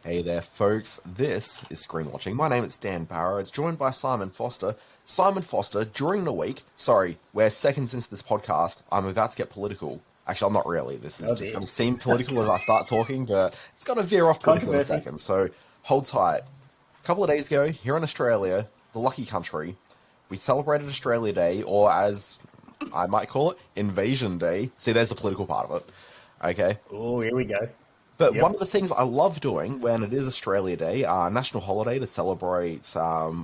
Hey there, folks. This is Screen Watching. My name is Dan Barrow. It's joined by Simon Foster. Simon Foster, during the week, we're seconds into this podcast. I'm about to get political. Actually, I'm not really. This is just going to seem political as I start talking, but it's going to veer off political in a second. So hold tight. A couple of days ago, here in Australia, the lucky country, we celebrated Australia Day, or as I might call it, Invasion Day. See, there's the political part of it. Okay. Oh, here we go. But one of the things I love doing when it is Australia Day, national holiday to celebrate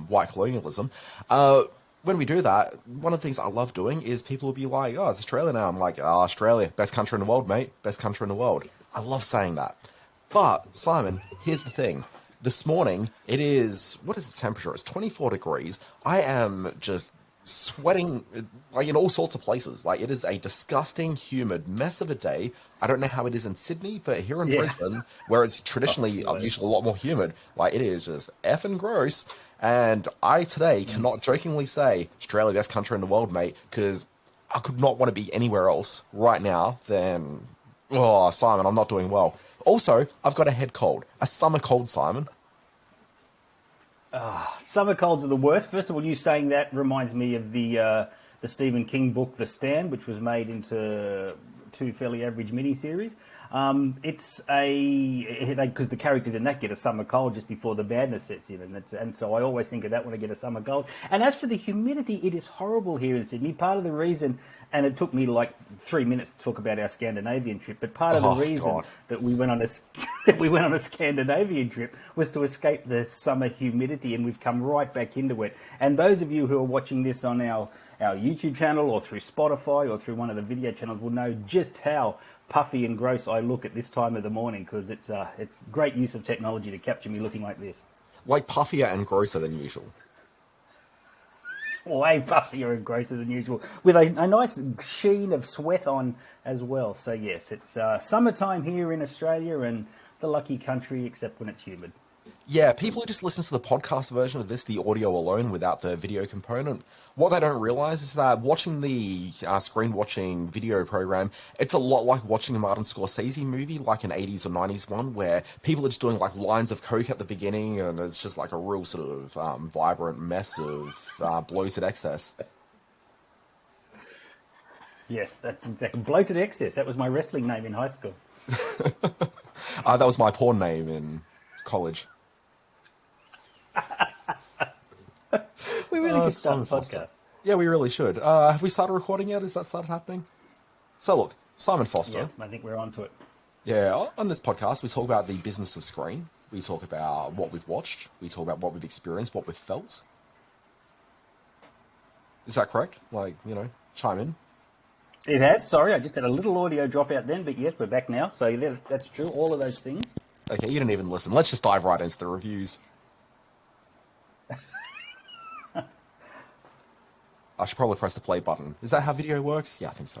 white colonialism, when we do that, one of the things I love doing is people will be like, oh, it's Australia now. I'm like, oh, Australia, best country in the world, mate. Best country in the world. I love saying that. But, Simon, here's the thing. This morning, it is, what is the temperature? It's 24 degrees. I am just sweating like in all sorts of places. Like, it is a disgusting, humid mess of a day. I don't know how it is in Sydney, but here in Brisbane, where it's traditionally usually a lot more humid, like, it is just effing gross. And I today cannot jokingly say Australia, best country in the world, mate, because I could not want to be anywhere else right now than, oh, Simon, I'm not doing well. Also, I've got a head cold, a summer cold, Simon. Summer colds are the worst. First of all, you saying that reminds me of the Stephen King book, The Stand, which was made into two fairly average miniseries. It's because the characters in that get a summer cold just before the madness sets in, and so I always think of that when I get a summer cold. And as for the humidity, it is horrible here in Sydney. Part of the reason, and it took me like 3 minutes to talk about our Scandinavian trip, but part of the reason that we went on a Scandinavian trip was to escape the summer humidity, and we've come right back into it. And those of you who are watching this on our YouTube channel or through Spotify or through one of the video channels will know just how puffy and gross I look at this time of the morning, because it's great use of technology to capture me looking like this. Like puffier and grosser than usual. Way puffier and grosser than usual, with a nice sheen of sweat on as well. So yes, it's summertime here in Australia, and the lucky country, except when it's humid. Yeah, people who just listen to the podcast version of this, the audio alone without the video component, what they don't realize is that watching the screen watching video program, it's a lot like watching a Martin Scorsese movie, like an 80s or 90s one, where people are just doing like lines of coke at the beginning, and it's just like a real sort of vibrant mess of bloated excess. Yes, that's exactly. Bloated excess. That was my wrestling name in high school. That was my porn name in college. We really should start the podcast. Yeah, we really should. Have we started recording yet? Has that started happening? So look, Simon Foster. Yeah, I think we're on to it. Yeah, on this podcast, we talk about the business of screen. We talk about what we've watched. We talk about what we've experienced, what we've felt. Is that correct? Like, chime in. It has. Sorry, I just had a little audio drop out then, but yes, we're back now. So that's true. All of those things. Okay, you didn't even listen. Let's just dive right into the reviews. I should probably press the play button. Is that how video works? Yeah, I think so.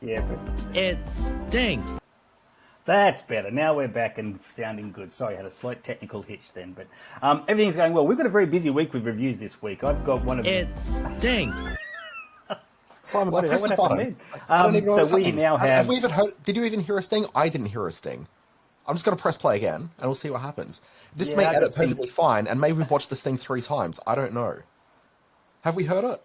Yeah. It stinks. That's better. Now we're back and sounding good. Sorry, I had a slight technical hitch then, but everything's going well. We've got a very busy week with reviews this week. I've got one of... It stinks. Simon, I pressed the button. So we now have... Have we even heard... Did you even hear a sting? I didn't hear a sting. I'm just going to press play again, and we'll see what happens. This may edit perfectly fine, and maybe we've watched this thing 3 times. I don't know. Have we heard it?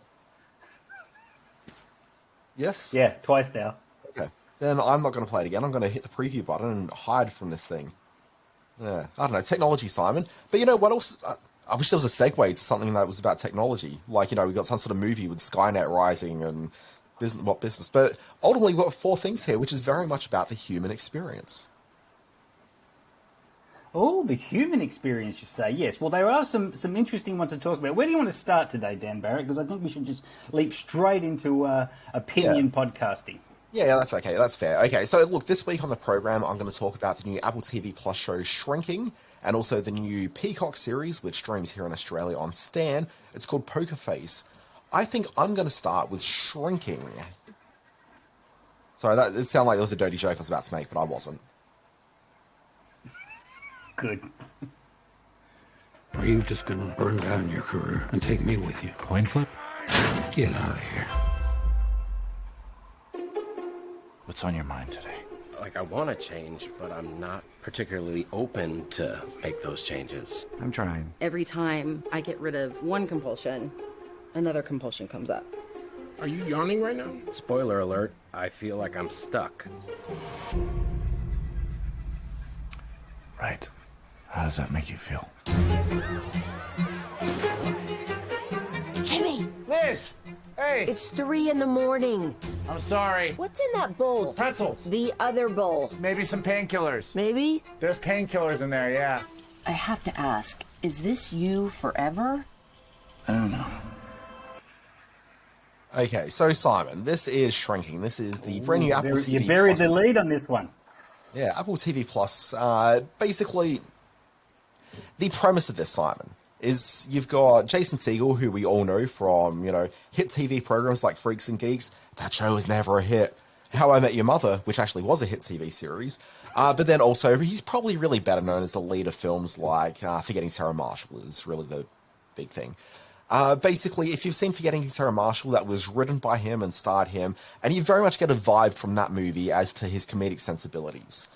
Yes? Yeah, twice now. Okay. Then I'm not going to play it again. I'm going to hit the preview button and hide from this thing. Yeah, I don't know. Technology, Simon. But you know what else? I wish there was a segue to something that was about technology. Like, we got some sort of movie with Skynet rising and business. But ultimately, we've got 4 things here, which is very much about the human experience. Oh, the human experience, you say. Yes. Well, there are some interesting ones to talk about. Where do you want to start today, Dan Barrett? Because I think we should just leap straight into opinion podcasting. Yeah, that's okay. That's fair. Okay, so look, this week on the program, I'm going to talk about the new Apple TV Plus show Shrinking, and also the new Peacock series, which streams here in Australia on Stan. It's called Poker Face. I think I'm going to start with Shrinking. Sorry, it sounded like there was a dirty joke I was about to make, but I wasn't. Good. Are you just going to burn down your career and take me with you? Coin flip? Get out of here. What's on your mind today? Like, I want to change, but I'm not particularly open to make those changes. I'm trying. Every time I get rid of one compulsion, another compulsion comes up. Are you yawning right now? Spoiler alert, I feel like I'm stuck. Right. How does that make you feel? Jimmy! Liz! Hey! It's 3 in the morning. I'm sorry. What's in that bowl? Pretzels. The other bowl. Maybe some painkillers. Maybe? There's painkillers in there, yeah. I have to ask, is this you forever? I don't know. Okay, so Simon, this is Shrinking. This is the brand new Apple TV You buried Plus. the lead on this one. Yeah, Apple TV Plus. Basically, the premise of this, Simon, is you've got Jason Segel, who we all know from, hit TV programs like Freaks and Geeks. That show was never a hit. How I Met Your Mother, which actually was a hit TV series. But then also, he's probably really better known as the lead of films like Forgetting Sarah Marshall is really the big thing. Basically, if you've seen Forgetting Sarah Marshall, that was written by him and starred him, and you very much get a vibe from that movie as to his comedic sensibilities.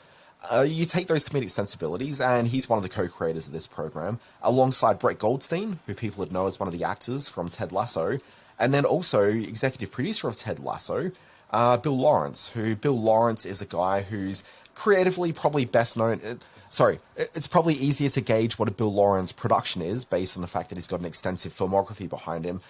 You take those comedic sensibilities, and he's one of the co-creators of this program, alongside Brett Goldstein, who people would know as one of the actors from Ted Lasso, and then also executive producer of Ted Lasso, Bill Lawrence, Bill Lawrence is a guy who's creatively probably best known... it's probably easier to gauge what a Bill Lawrence production is based on the fact that he's got an extensive filmography behind him,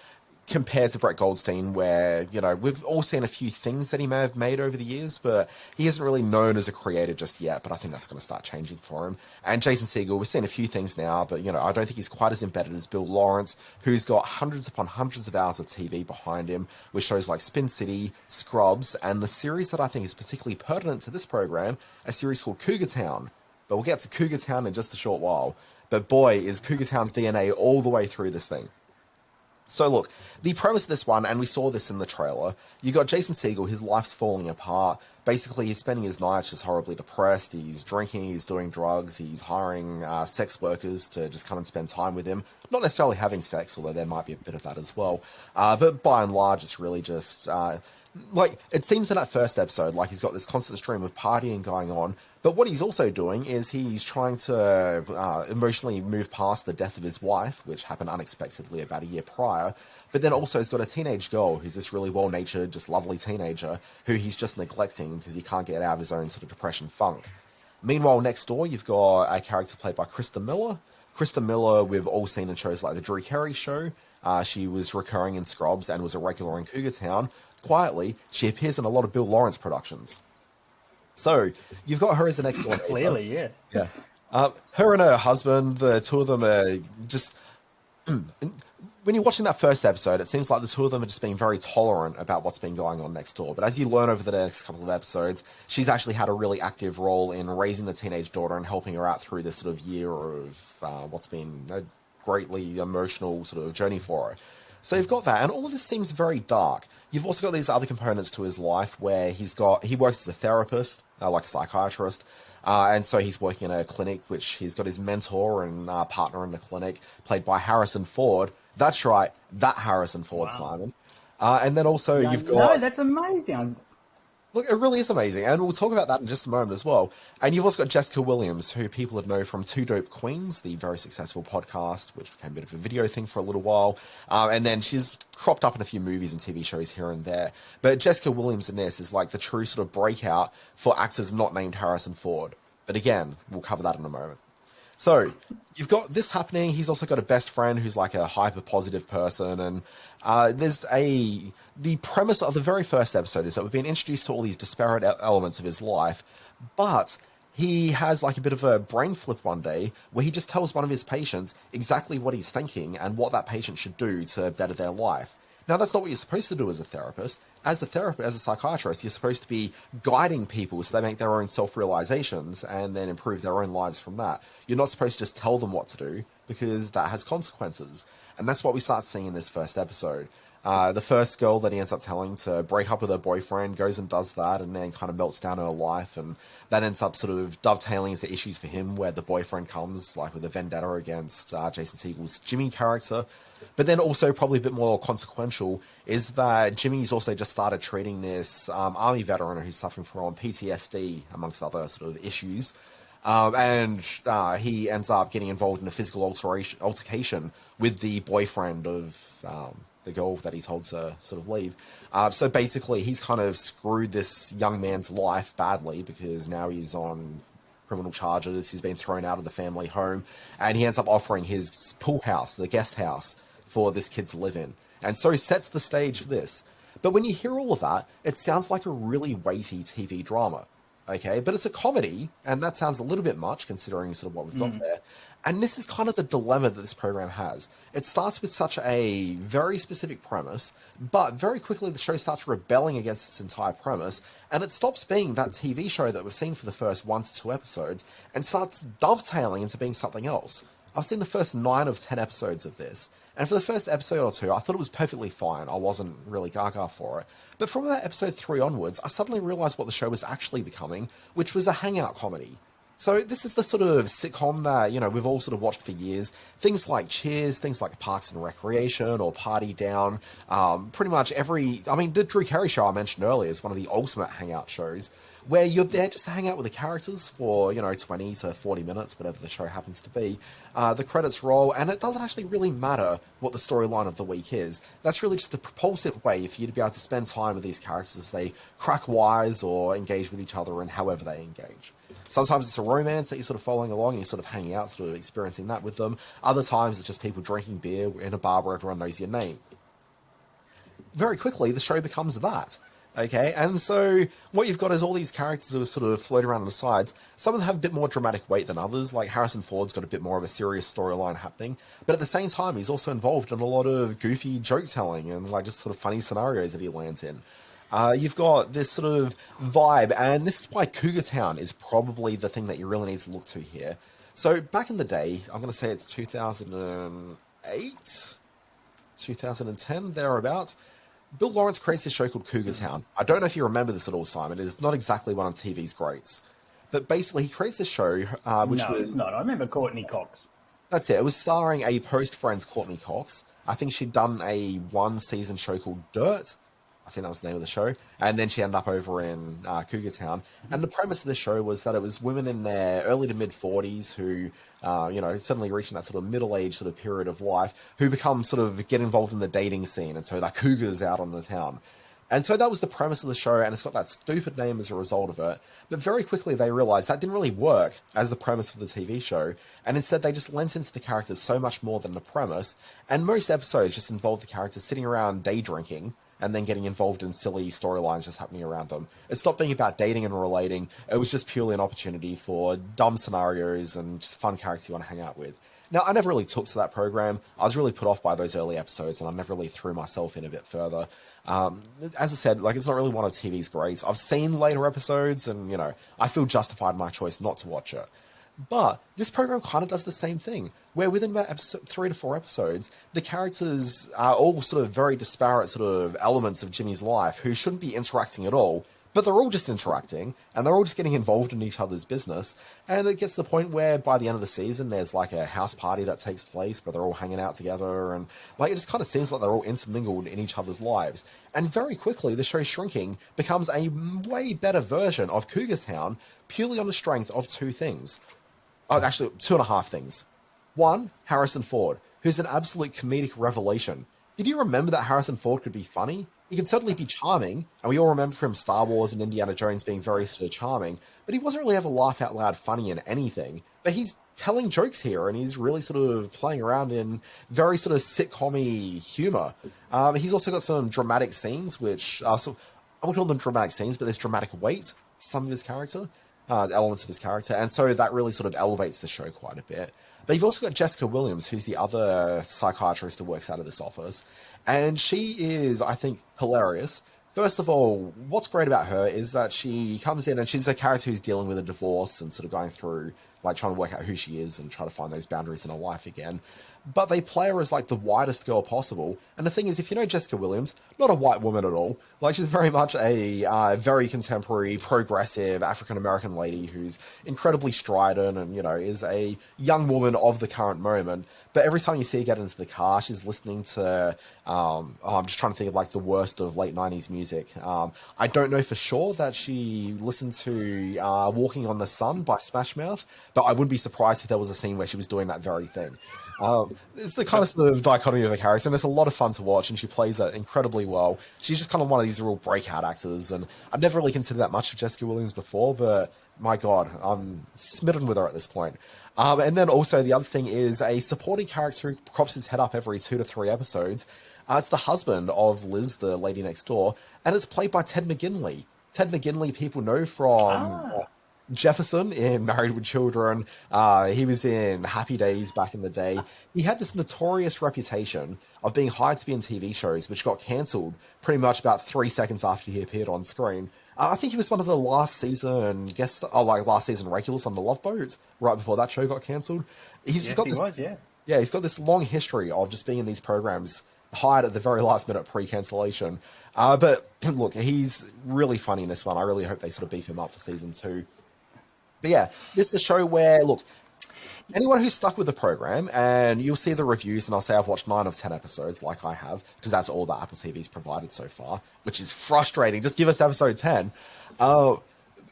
compared to Brett Goldstein, where, we've all seen a few things that he may have made over the years, but he isn't really known as a creator just yet, but I think that's going to start changing for him. And Jason Segel, we've seen a few things now, but, I don't think he's quite as embedded as Bill Lawrence, who's got hundreds upon hundreds of hours of TV behind him, with shows like Spin City, Scrubs, and the series that I think is particularly pertinent to this program, a series called Cougar Town. But we'll get to Cougar Town in just a short while. But boy, is Cougar Town's DNA all the way through this thing. So look, the premise of this one, and we saw this in the trailer, you got Jason Segel, his life's falling apart. Basically, he's spending his nights just horribly depressed. He's drinking, he's doing drugs, he's hiring sex workers to just come and spend time with him. Not necessarily having sex, although there might be a bit of that as well. But by and large, it's really just... it seems in that first episode, like he's got this constant stream of partying going on, but what he's also doing is he's trying to emotionally move past the death of his wife, which happened unexpectedly about a year prior, but then also he's got a teenage girl who's this really well-natured, just lovely teenager who he's just neglecting because he can't get out of his own sort of depression funk. Meanwhile, next door, you've got a character played by Krista Miller. Krista Miller, we've all seen in shows like The Drew Carey Show. She was recurring in Scrubs and was a regular in Cougar Town. Quietly, she appears in a lot of Bill Lawrence productions. So, you've got her as the next door neighbor. Clearly, yes. Yeah. Her and her husband, the two of them are just... When you're watching that first episode, it seems like the two of them are just being very tolerant about what's been going on next door. But as you learn over the next couple of episodes, she's actually had a really active role in raising the teenage daughter and helping her out through this sort of year of what's been a greatly emotional sort of journey for her. So you've got that, and all of this seems very dark. You've also got these other components to his life where he works as a therapist, like a psychiatrist, and so he's working in a clinic, which he's got his mentor and partner in the clinic, played by Harrison Ford. That's right, that Harrison Ford, wow. Simon. And then also you've got... No, that's amazing. Look, it really is amazing, and we'll talk about that in just a moment as well. And you've also got Jessica Williams, who people would know from Two Dope Queens, the very successful podcast, which became a bit of a video thing for a little while. And then she's cropped up in a few movies and TV shows here and there. But Jessica Williams in this is like the true sort of breakout for actors not named Harrison Ford. But again, we'll cover that in a moment. So, you've got this happening. He's also got a best friend who's like a hyper-positive person. And the premise of the very first episode is that we've been introduced to all these disparate elements of his life. But he has like a bit of a brain flip one day where he just tells one of his patients exactly what he's thinking and what that patient should do to better their life. Now, that's not what you're supposed to do as a therapist. As a psychiatrist, you're supposed to be guiding people so they make their own self-realizations and then improve their own lives from that. You're not supposed to just tell them what to do because that has consequences. And that's what we start seeing in this first episode. The first girl that he ends up telling to break up with her boyfriend goes and does that, and then kind of melts down her life, and that ends up sort of dovetailing into issues for him, where the boyfriend comes, like, with a vendetta against Jason Segel's Jimmy character. But then also, probably a bit more consequential, is that Jimmy's also just started treating this army veteran who's suffering from PTSD, amongst other sort of issues. And he ends up getting involved in a physical altercation with the boyfriend of the girl that he told to sort of leave. So basically, he's kind of screwed this young man's life badly, because now he's on criminal charges. He's been thrown out of the family home, and he ends up offering his pool house, the guest house, for this kid to live in. And so he sets the stage for this. But when you hear all of that, it sounds like a really weighty TV drama. Okay, but it's a comedy, and that sounds a little bit much considering sort of what we've got there. And this is kind of the dilemma that this program has. It starts with such a very specific premise, but very quickly the show starts rebelling against its entire premise, and it stops being that TV show that we've seen for the first 1 to 2 episodes, and starts dovetailing into being something else. I've seen the first 9 of 10 episodes of this, and for the first episode or 2, I thought it was perfectly fine. I wasn't really gaga for it. But from about episode 3 onwards, I suddenly realised what the show was actually becoming, which was a hangout comedy. So this is the sort of sitcom that, you know, we've all sort of watched for years. Things like Cheers, things like Parks and Recreation or Party Down. Pretty much the Drew Carey show I mentioned earlier is one of the ultimate hangout shows, where you're there just to hang out with the characters for, 20 to 40 minutes, whatever the show happens to be. The credits roll, and it doesn't actually really matter what the storyline of the week is. That's really just a propulsive way for you to be able to spend time with these characters as they crack wise or engage with each other in however they engage. Sometimes it's a romance that you're sort of following along and you're sort of hanging out, sort of experiencing that with them. Other times it's just people drinking beer in a bar where everyone knows your name. Very quickly, the show becomes that. Okay, and so what you've got is all these characters who are sort of floating around on the sides. Some of them have a bit more dramatic weight than others, like Harrison Ford's got a bit more of a serious storyline happening, but at the same time he's also involved in a lot of goofy joke telling and like just sort of funny scenarios that he lands in. You've got this sort of vibe, and this is why Cougar Town is probably the thing that you really need to look to here. So back in the day, I'm going to say it's 2008, 2010, thereabouts, Bill Lawrence creates this show called Cougar Town. I don't know if you remember this at all, Simon. It is not exactly one of TV's greats. But basically, he creates this show, which was... No, it's not. I remember Courtney Cox. That's it. It was starring a post-Friends Courtney Cox. I think she'd done a one-season show called Dirt. I think that was the name of the show. And then she ended up over in Cougar Town. And the premise of this show was that it was women in their early to mid-40s who, suddenly reaching that sort of middle-aged sort of period of life, who become sort of get involved in the dating scene. And so they're cougars out on the town. And so that was the premise of the show, and it's got that stupid name as a result of it. But very quickly they realised that didn't really work as the premise for the TV show, and instead they just lent into the characters so much more than the premise, and most episodes just involved the characters sitting around day drinking, and then getting involved in silly storylines just happening around them. It stopped being about dating and relating. It was just purely an opportunity for dumb scenarios and just fun characters you want to hang out with. Now, I never really took to that program. I was really put off by those early episodes, and I never really threw myself in a bit further. As I said, it's not really one of TV's greats. I've seen later episodes, and, I feel justified in my choice not to watch it. But this program kind of does the same thing, where within about 3 to 4 episodes, the characters are all sort of very disparate sort of elements of Jimmy's life who shouldn't be interacting at all, but they're all just interacting, and they're all just getting involved in each other's business, and it gets to the point where by the end of the season, there's like a house party that takes place where they're all hanging out together, and it just kind of seems like they're all intermingled in each other's lives. And very quickly, the show Shrinking becomes a way better version of Cougar Town, purely on the strength of 2 things. Oh, actually, 2.5 things. 1, Harrison Ford, who's an absolute comedic revelation. Did you remember that Harrison Ford could be funny? He can certainly be charming, and we all remember from Star Wars and Indiana Jones being very sort of charming, but he wasn't really ever laugh out loud funny in anything. But he's telling jokes here, and he's really sort of playing around in very sort of sitcom-y humour. He's also got some dramatic scenes, which I would call them dramatic scenes, but there's dramatic weight to some of his character. Elements of his character, and so that really sort of elevates the show quite a bit. But you've also got Jessica Williams, who's the other psychiatrist who works out of this office, and she is, I think, hilarious. First of all, what's great about her is that she comes in and she's a character who's dealing with a divorce and sort of going through like trying to work out who she is and try to find those boundaries in her life again. But they play her as like the whitest girl possible. And the thing is, if you know Jessica Williams, not a white woman at all. Like, she's very much a very contemporary, progressive African-American lady who's incredibly strident and, you know, is a young woman of the current moment. But every time you see her get into the car, she's listening to, I'm just trying to think of like the worst of late 90s music. I don't know for sure that she listened to Walking on the Sun by Smash Mouth, but I wouldn't be surprised if there was a scene where she was doing that very thing. It's the kind of sort of dichotomy of the character, and it's a lot of fun to watch, and she plays it incredibly well. She's just kind of one of these real breakout actors, and I've never really considered that much of Jessica Williams before, but my God, I'm smitten with her at this point. And then also the other thing is a supporting character who crops his head up every 2 to 3 episodes. It's the husband of Liz, the lady next door, and it's played by Ted McGinley. Ted McGinley people know from Jefferson in Married with Children. He was in Happy Days back in the day. He had this notorious reputation of being hired to be in TV shows, which got cancelled pretty much about 3 seconds after he appeared on screen. I think he was one of the last season regulars on The Love Boat, right before that show got cancelled. He's got this long history of just being in these programs, hired at the very last minute pre-cancellation. But look, he's really funny in this one. I really hope they sort of beef him up for season 2. But yeah, this is a show where, look, anyone who's stuck with the program, and you'll see the reviews, and I'll say I've watched 9 of 10 episodes, like I have, because that's all that Apple TV's provided so far, which is frustrating. Just give us episode 10.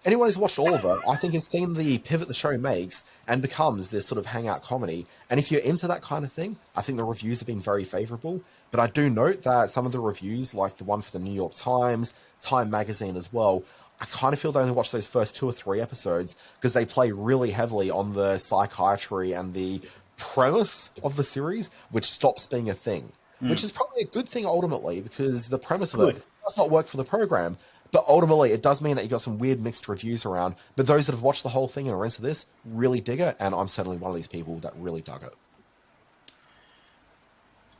Anyone who's watched all of it, I think, has seen the pivot the show makes and becomes this sort of hangout comedy. And if you're into that kind of thing, I think the reviews have been very favorable. But I do note that some of the reviews, like the one for the New York Times, Time Magazine as well, I kind of feel they only watch those first 2 or 3 episodes because they play really heavily on the psychiatry and the premise of the series, which stops being a thing, which is probably a good thing ultimately, because the premise of it does not work for the program. But ultimately, it does mean that you got some weird mixed reviews around. But those that have watched the whole thing and are into this really dig it, and I'm certainly one of these people that really dug it.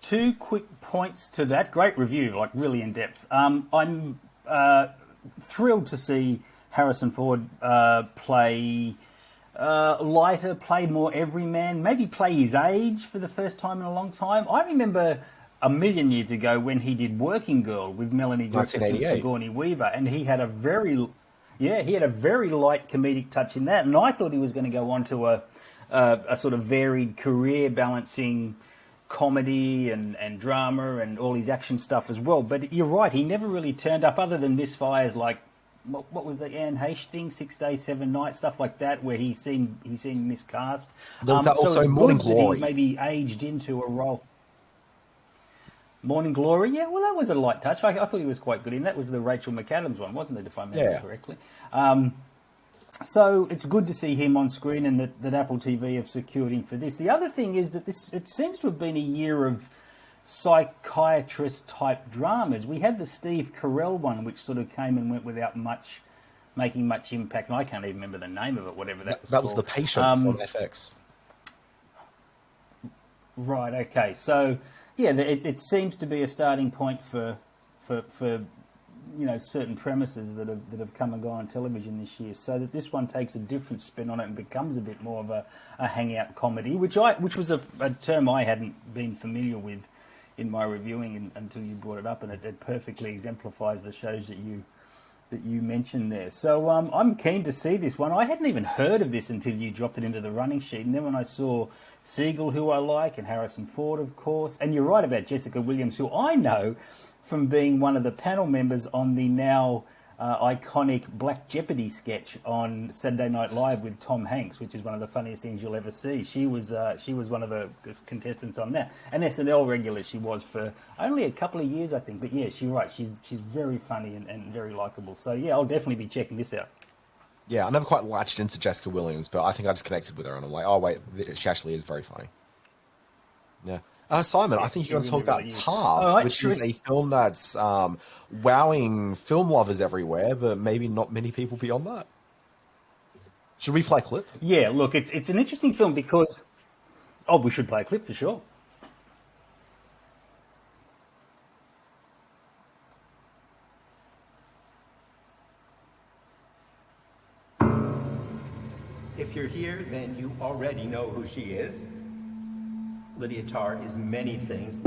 2 quick points to that. Great review, like really in depth. I'm thrilled to see Harrison Ford play lighter, play more everyman, maybe play his age for the first time in a long time. I remember a million years ago when he did Working Girl with Melanie Griffith and Sigourney Weaver, and he had a very light comedic touch in that, and I thought he was going to go on to a sort of varied career, balancing comedy and drama and all his action stuff as well. But you're right, he never really turned up other than Misfires, like what was the Anne Heche thing, 6 Days, 7 Nights, stuff like that, where he seemed miscast. There was that also Morning Glory. Maybe aged into a role. Morning Glory, yeah, well, that was a light touch. I thought he was quite good in that. Was the Rachel McAdams one, wasn't it, if I remember correctly? So it's good to see him on screen, and that Apple TV have secured him for this. The other thing is that it seems to have been a year of psychiatrist-type dramas. We had the Steve Carell one, which sort of came and went without making much impact. And I can't even remember the name of it, whatever that was. That was The Patient from FX. Right, okay. So, yeah, it seems to be a starting point for certain premises that have come and gone on television this year, so that this one takes a different spin on it and becomes a bit more of a hangout comedy, which was a term I hadn't been familiar with in my reviewing until you brought it up, and it perfectly exemplifies the shows that you mentioned there. So I'm keen to see this one. I hadn't even heard of this until you dropped it into the running sheet, and then when I saw Segel, who I like, and Harrison Ford, of course, and you're right about Jessica Williams, who I know from being one of the panel members on the now iconic Black Jeopardy sketch on Saturday Night Live with Tom Hanks, which is one of the funniest things you'll ever see. She was one of the contestants on that, and SNL regular she was for only a couple of years, I think. But yeah, she's right. She's very funny and very likable. So yeah, I'll definitely be checking this out. Yeah, I never quite latched into Jessica Williams, but I think I just connected with her, and I'm like, oh wait, she actually is very funny. Yeah. Simon, I think you're going to talk about Tar, which is a film that's wowing film lovers everywhere, but maybe not many people beyond that. Should we play a clip? Yeah, look, it's an interesting film because... Oh, we should play a clip for sure. If you're here, then you already know who she is. Lydia Tarr is many things.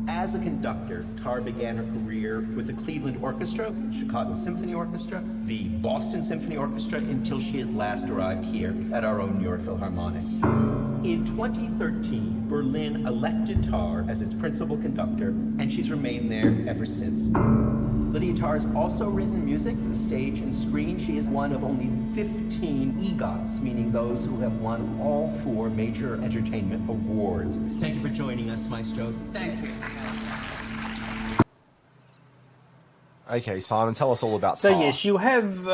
As a conductor, Tarr began her career with the Cleveland Orchestra, Chicago Symphony Orchestra, the Boston Symphony Orchestra, until she had last arrived here at our own New York Philharmonic. In 2013, Berlin elected Tarr as its principal conductor, and she's remained there ever since. Lydia Tarr has also written music for the stage and screen. She is one of only 15 EGOTs, meaning those who have won all 4 major entertainment awards. Thank you for joining us, Maestro. Thank you. Okay, Simon, tell us all about So Tar. yes, you have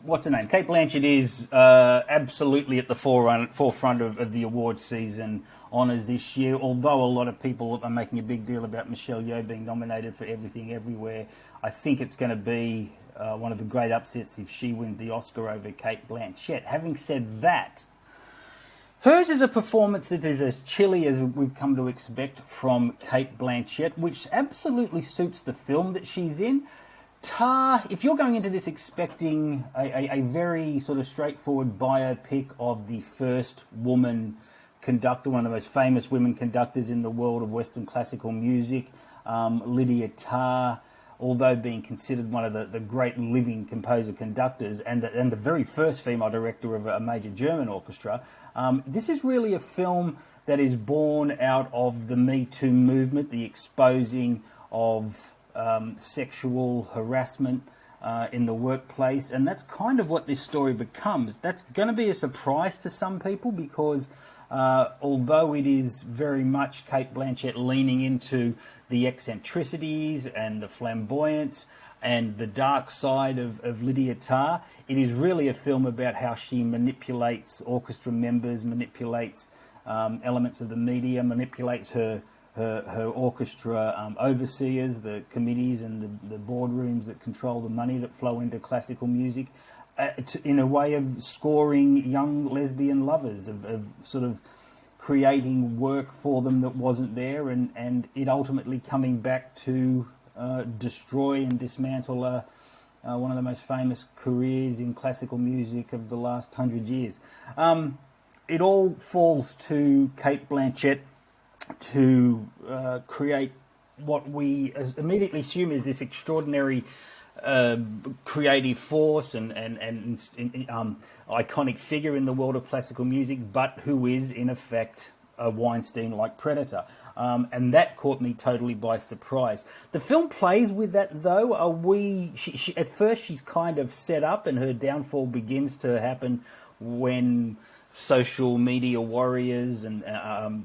what's her name? Cate Blanchett is absolutely at the forefront of the awards season honours this year. Although a lot of people are making a big deal about Michelle Yeoh being nominated for Everything Everywhere, I think it's going to be one of the great upsets if she wins the Oscar over Cate Blanchett. Having said that, hers is a performance that is as chilly as we've come to expect from Cate Blanchett, which absolutely suits the film that she's in. Tar, if you're going into this expecting a very sort of straightforward biopic of the first woman conductor, one of the most famous women conductors in the world of Western classical music, Lydia Tarr, although being considered one of the great living composer-conductors and the very first female director of a major German orchestra, this is really a film that is born out of the Me Too movement, the exposing of sexual harassment in the workplace, and that's kind of what this story becomes. That's going to be a surprise to some people because although it is very much Cate Blanchett leaning into the eccentricities and the flamboyance and the dark side of Lydia Tarr, it is really a film about how she manipulates orchestra members, manipulates elements of the media, manipulates her orchestra overseers, the committees and the boardrooms that control the money that flow into classical music, in a way of scoring young lesbian lovers, of sort of creating work for them that wasn't there, and it ultimately coming back to destroy and dismantle one of the most famous careers in classical music of the last 100 years. It all falls to Cate Blanchett to create what we immediately assume is this extraordinary creative force and iconic figure in the world of classical music, but who is in effect a Weinstein-like predator. And that caught me totally by surprise. The film plays with that, though. She at first she's kind of set up, and her downfall begins to happen when social media warriors and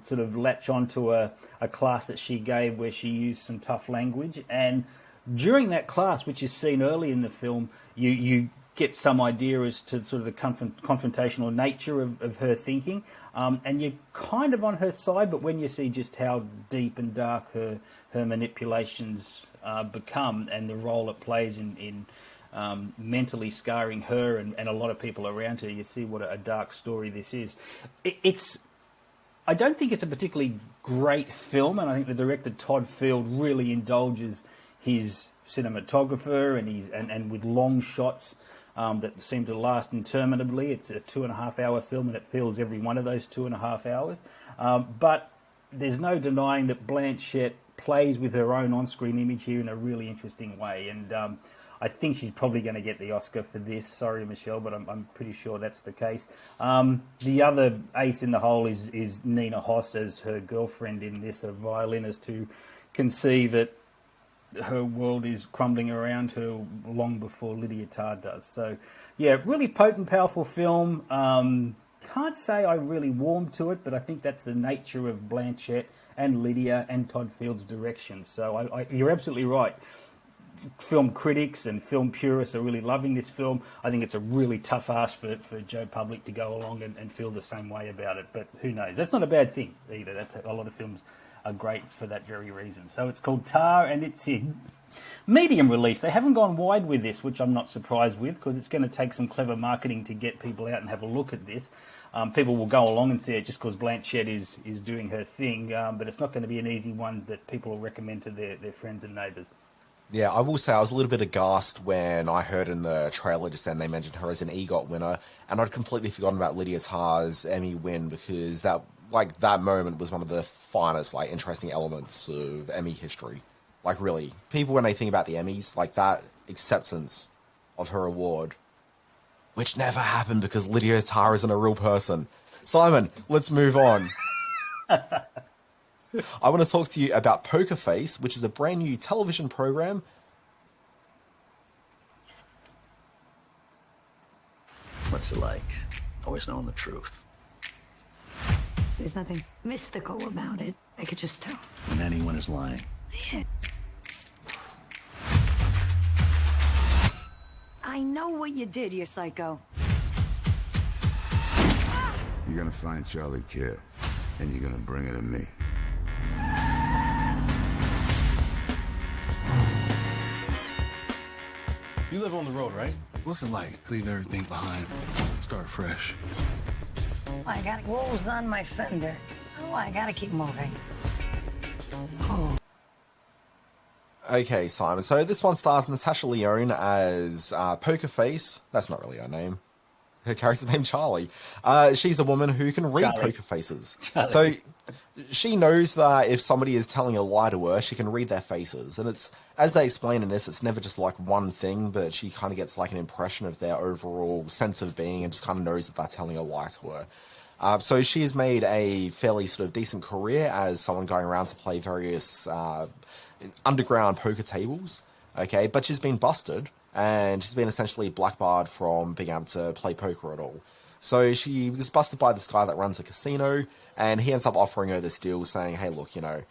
sort of latch onto a class that she gave where she used some tough language. And during that class, which is seen early in the film, you get some idea as to sort of the confrontational nature of her thinking, and you're kind of on her side, but when you see just how deep and dark her manipulations become and the role it plays in mentally scarring her and a lot of people around her, you see what a dark story this is. I don't think it's a particularly great film, and I think the director Todd Field really indulges his cinematographer and with long shots that seem to last interminably. It's a 2.5-hour film, and it feels every one of those 2.5 hours. But there's no denying that Blanchett plays with her own on-screen image here in a really interesting way, and I think she's probably going to get the Oscar for this. Sorry, Michelle, but I'm pretty sure that's the case. The other ace in the hole is Nina Hoss as her girlfriend in this, a violinist who can see that her world is crumbling around her long before Lydia Tarr does. So, yeah, really potent, powerful film. Can't say I really warmed to it, but I think that's the nature of Blanchett and Lydia and Todd Field's direction. So you're absolutely right. Film critics and film purists are really loving this film. I think it's a really tough ask for Joe Public to go along and feel the same way about it, but who knows? That's not a bad thing either. That's a lot of films are great for that very reason. So it's called Tar, and it's in medium release. They haven't gone wide with this, which I'm not surprised with, because it's going to take some clever marketing to get people out and have a look at this. People will go along and see it just because Blanchett is doing her thing, but it's not going to be an easy one that people will recommend to their friends and neighbours. Yeah, I will say I was a little bit aghast when I heard in the trailer just then they mentioned her as an EGOT winner, and I'd completely forgotten about Lydia Tarr's Emmy win because that moment was one of the finest, like, interesting elements of Emmy history. Like, really, people when they think about the Emmys, like that acceptance of her award, which never happened because Lydia Tarr isn't a real person. Simon, let's move on. I want to talk to you about Poker Face, which is a brand new television program. What's it like? Always knowing the truth. There's nothing mystical about it. I could just tell. When anyone is lying. Yeah. I know what you did, you psycho. You're gonna find Charlie Care, and you're gonna bring it to me. You live on the road, right? What's it like? Leave everything behind, start fresh. I got rolls on my fender. Oh, I gotta keep moving. Oh. Okay, Simon. So this one stars Natasha Lyonne as Poker Face. That's not really her name. Her character's named Charlie. She's a woman who can read poker faces. So she knows that if somebody is telling a lie to her, she can read their faces. And it's, as they explain in this, it's never just like one thing, but she kind of gets like an impression of their overall sense of being and just kind of knows that they're telling a lie to her. So she has made a fairly sort of decent career as someone going around to play various underground poker tables. Okay, but she's been busted. And she's been essentially blackbarred from being able to play poker at all. So she was busted by this guy that runs a casino, and he ends up offering her this deal saying, hey, look, you know,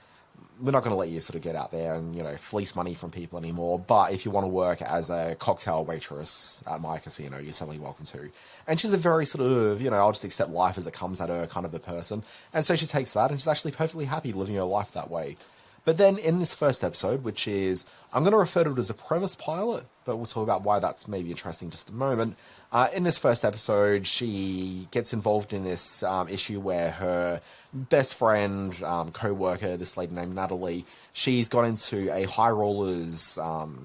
we're not going to let you sort of get out there and, you know, fleece money from people anymore, but if you want to work as a cocktail waitress at my casino, you're certainly welcome to. And she's a very sort of, you know, I'll just accept life as it comes at her kind of a person. And so she takes that, and she's actually perfectly happy living her life that way. But then in this first episode, which is, I'm going to refer to it as a premise pilot, but we'll talk about why that's maybe interesting in just a moment. In this first episode, she gets involved in this issue where her best friend, co-worker, this lady named Natalie, she's got into a high roller's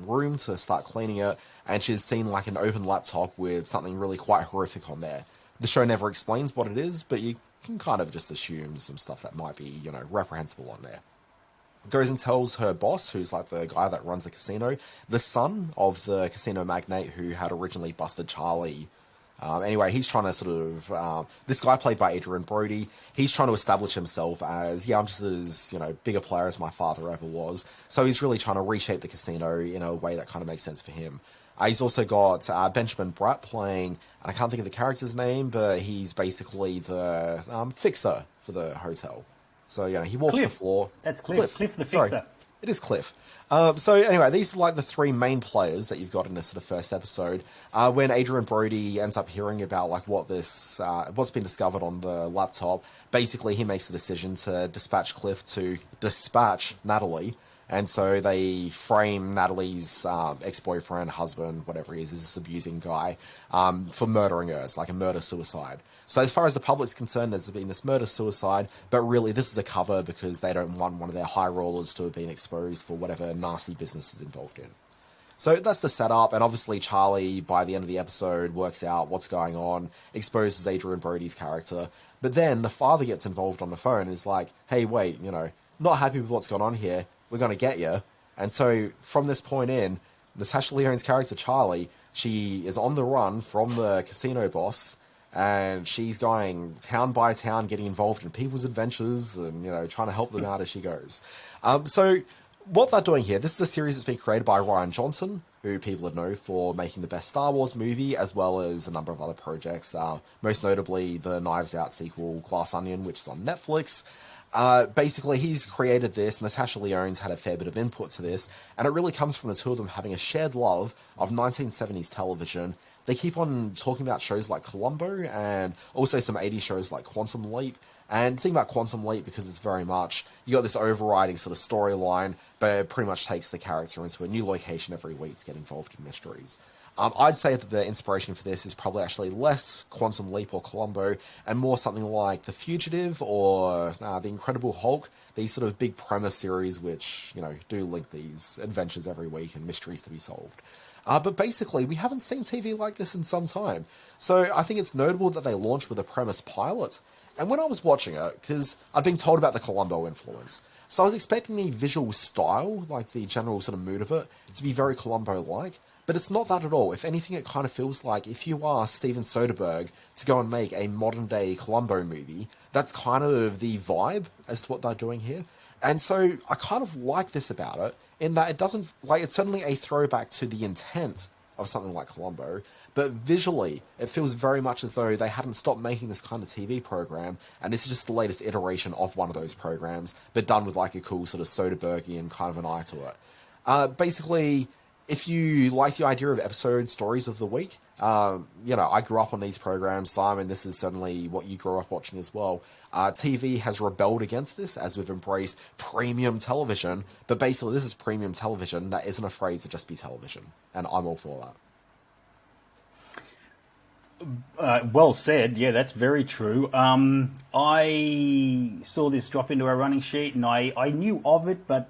room to start cleaning it, and she's seen like an open laptop with something really quite horrific on there. The show never explains what it is, but you can kind of just assume some stuff that might be, you know, reprehensible on there. Goes and tells her boss, who's like the guy that runs the casino, the son of the casino magnate who had originally busted Charlie. Anyway, he's trying to sort of, this guy played by Adrian Brody, he's trying to establish himself as, yeah, I'm just as, you know, big a player as my father ever was. So he's really trying to reshape the casino in a way that kind of makes sense for him. He's also got Benjamin Bratt playing, and I can't think of the character's name, but he's basically the fixer for the hotel. So, you know, he walks the floor. That's Cliff. Cliff the fixer. Sorry, it is Cliff. So, anyway, these are like the three main players that you've got in this sort of first episode. When Adrian Brody ends up hearing about like what this, what's been discovered on the laptop, basically he makes the decision to dispatch Cliff to dispatch Natalie. And so they frame Natalie's ex-boyfriend, husband, whatever he is this abusing guy, for murdering her. It's like a murder-suicide. So as far as the public's concerned, there's been this murder-suicide, but really this is a cover because they don't want one of their high rollers to have been exposed for whatever nasty business is involved in. So that's the setup, and obviously Charlie, by the end of the episode, works out what's going on, exposes Adrian Brody's character, but then the father gets involved on the phone and is like, hey, wait, you know, not happy with what's gone on here, we're going to get you. And so from this point in, Natasha Lyonne's character, Charlie, she is on the run from the casino boss, and she's going town by town, getting involved in people's adventures and, you know, trying to help them out as she goes. So what they're doing here, this is a series that's been created by Rian Johnson, who people would know for making the best Star Wars movie, as well as a number of other projects, most notably the Knives Out sequel, Glass Onion, which is on Netflix. Basically, he's created this. Natasha Lyonne's had a fair bit of input to this, and it really comes from the two of them having a shared love of 1970s television they keep on talking about shows like Columbo and also some 80s shows like Quantum Leap. And think about Quantum Leap because it's very much, you got this overriding sort of storyline, but it pretty much takes the character into a new location every week to get involved in mysteries. I'd say that the inspiration for this is probably actually less Quantum Leap or Columbo and more something like The Fugitive or The Incredible Hulk, these sort of big premise series which, do link these adventures every week and mysteries to be solved. But basically, we haven't seen TV like this in some time. So I think it's notable that they launched with a premise pilot. And when I was watching it, because I'd been told about the Columbo influence, so I was expecting the visual style, like the general sort of mood of it, to be very Columbo-like. But it's not that at all. If anything, it kind of feels like if you ask Steven Soderbergh to go and make a modern-day Columbo movie, that's kind of the vibe as to what they're doing here. And so I kind of like this about it, in that it doesn't, it's certainly a throwback to the intent of something like Columbo, but visually, it feels very much as though they hadn't stopped making this kind of TV program, and this is just the latest iteration of one of those programs, but done with a cool sort of Soderberghian kind of an eye to it. Basically, if you like the idea of episode stories of the week, I grew up on these programs. Simon, this is certainly what you grew up watching as well. TV has rebelled against this as we've embraced premium television, but basically this is premium television that isn't afraid to just be television, and I'm all for that. Well said. Yeah, that's very true. I saw this drop into our running sheet, and I knew of it, but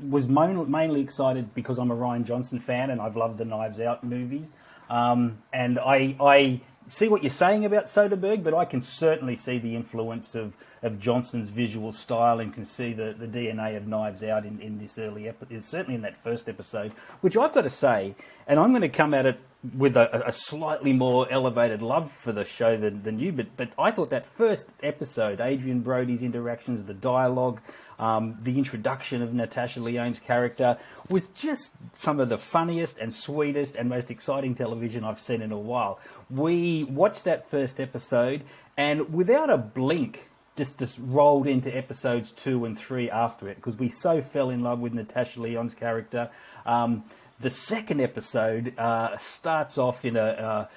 was mainly excited because I'm a Rian Johnson fan, and I've loved the Knives Out movies. And I see what you're saying about Soderbergh, but I can certainly see the influence of Johnson's visual style and can see the DNA of Knives Out in this early episode, certainly in that first episode, which I've got to say, and I'm going to come at it with a slightly more elevated love for the show than you, but I thought that first episode, Adrian Brody's interactions, the dialogue, the introduction of Natasha Lyonne's character was just some of the funniest and sweetest and most exciting television I've seen in a while. We watched that first episode and without a blink just rolled into episodes 2 and 3 after it because we so fell in love with Natasha Lyonne's character. The second episode starts off in a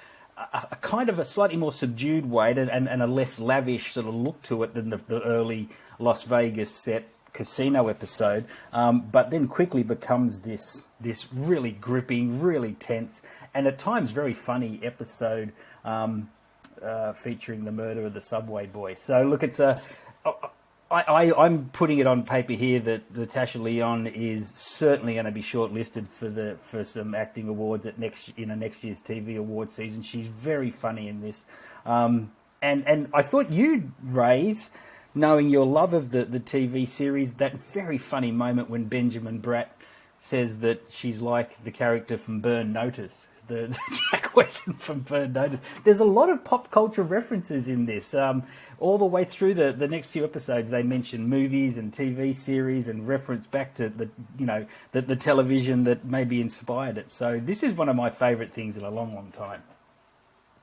kind of a slightly more subdued way and a less lavish sort of look to it than the early Las Vegas set casino episode, but then quickly becomes this really gripping, really tense, and at times very funny episode featuring the murder of the subway boy. So look, it's I'm putting it on paper here that Natasha Lyonne is certainly going to be shortlisted for some acting awards at next year's TV awards season. She's very funny in this, and I thought you'd raise, knowing your love of the TV series, that very funny moment when Benjamin Bratt says that she's like the character from Burn Notice. The Jack Weston from Burn Notice. There's a lot of pop culture references in this. All the way through the next few episodes, they mention movies and TV series and reference back to the television that maybe inspired it. So this is one of my favourite things in a long, long time.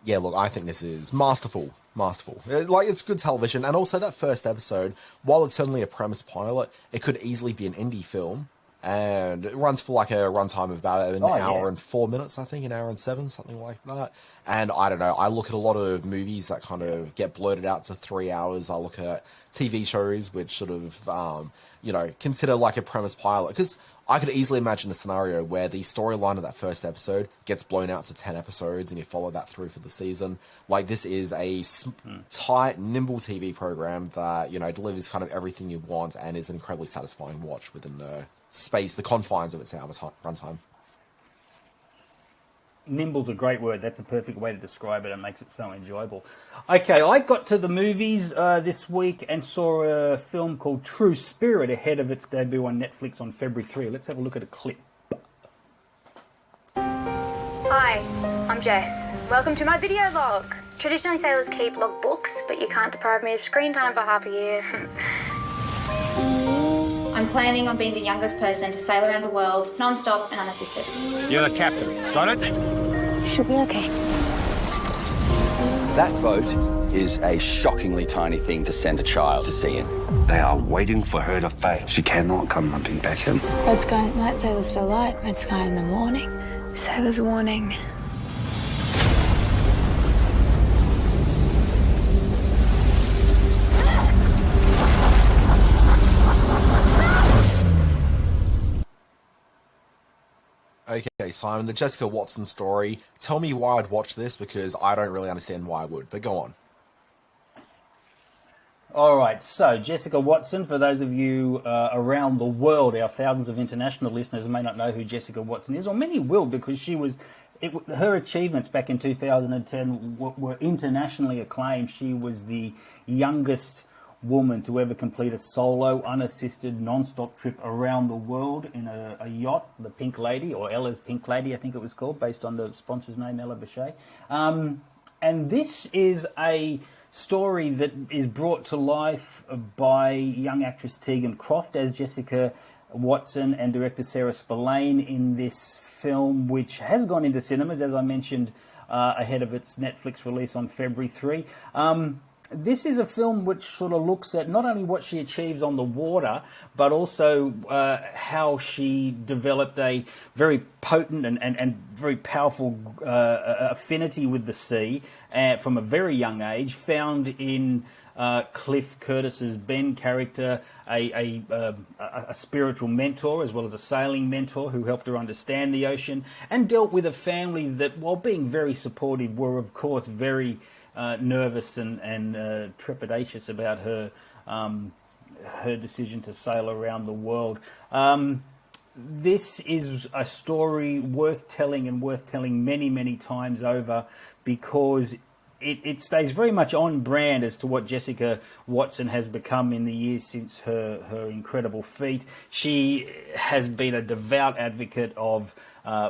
Yeah, look, I think this is masterful. It's good television, and also that first episode, while it's certainly a premise pilot, it could easily be an indie film. And it runs for a runtime of about an hour and 4 minutes, I think, an hour and 7, something like that. And I don't know, I look at a lot of movies that kind of get blurted out to 3 hours. I look at TV shows which sort of, consider like a premise pilot. Because I could easily imagine a scenario where the storyline of that first episode gets blown out to 10 episodes and you follow that through for the season. Like, this is a tight, nimble TV program that, delivers kind of everything you want and is an incredibly satisfying watch within the confines of its hour runtime. Nimble's a great word. That's a perfect way to describe it and makes it so enjoyable. Okay, I got to the movies this week and saw a film called True Spirit ahead of its debut on Netflix on February 3. Let's have a look at a clip. Hi, I'm Jess. Welcome to my video log. Traditionally, sailors keep log books, but you can't deprive me of screen time for half a year. I'm planning on being the youngest person to sail around the world, non-stop and unassisted. You're the captain, got it? You should be okay. That boat is a shockingly tiny thing to send a child to sea in. They are waiting for her to fail. She cannot come lumping back in. Red sky at night, sailors delight. Red sky in the morning, sailors warning. Simon, the Jessica Watson story. Tell me why I'd watch this, because I don't really understand why I would, but go on. All right, so Jessica Watson, for those of you around the world, our thousands of international listeners may not know who Jessica Watson is, or many will, because her achievements back in 2010 were internationally acclaimed. She was the youngest woman to ever complete a solo, unassisted, non-stop trip around the world in a yacht, the Pink Lady, or Ella's Pink Lady, I think it was called, based on the sponsor's name, Ella Bechet. And this is a story that is brought to life by young actress Teagan Croft as Jessica Watson, and director Sarah Spillane in this film, which has gone into cinemas, as I mentioned, ahead of its Netflix release on February 3. This is a film which sort of looks at not only what she achieves on the water, but also how she developed a very potent and very powerful affinity with the sea from a very young age, found in Cliff Curtis's Ben character, a spiritual mentor as well as a sailing mentor who helped her understand the ocean, and dealt with a family that, while being very supportive, were of course very nervous and trepidatious about her decision to sail around the world. This is a story worth telling, and worth telling many, many times over, because it stays very much on brand as to what Jessica Watson has become in the years since her incredible feat. She has been a devout advocate of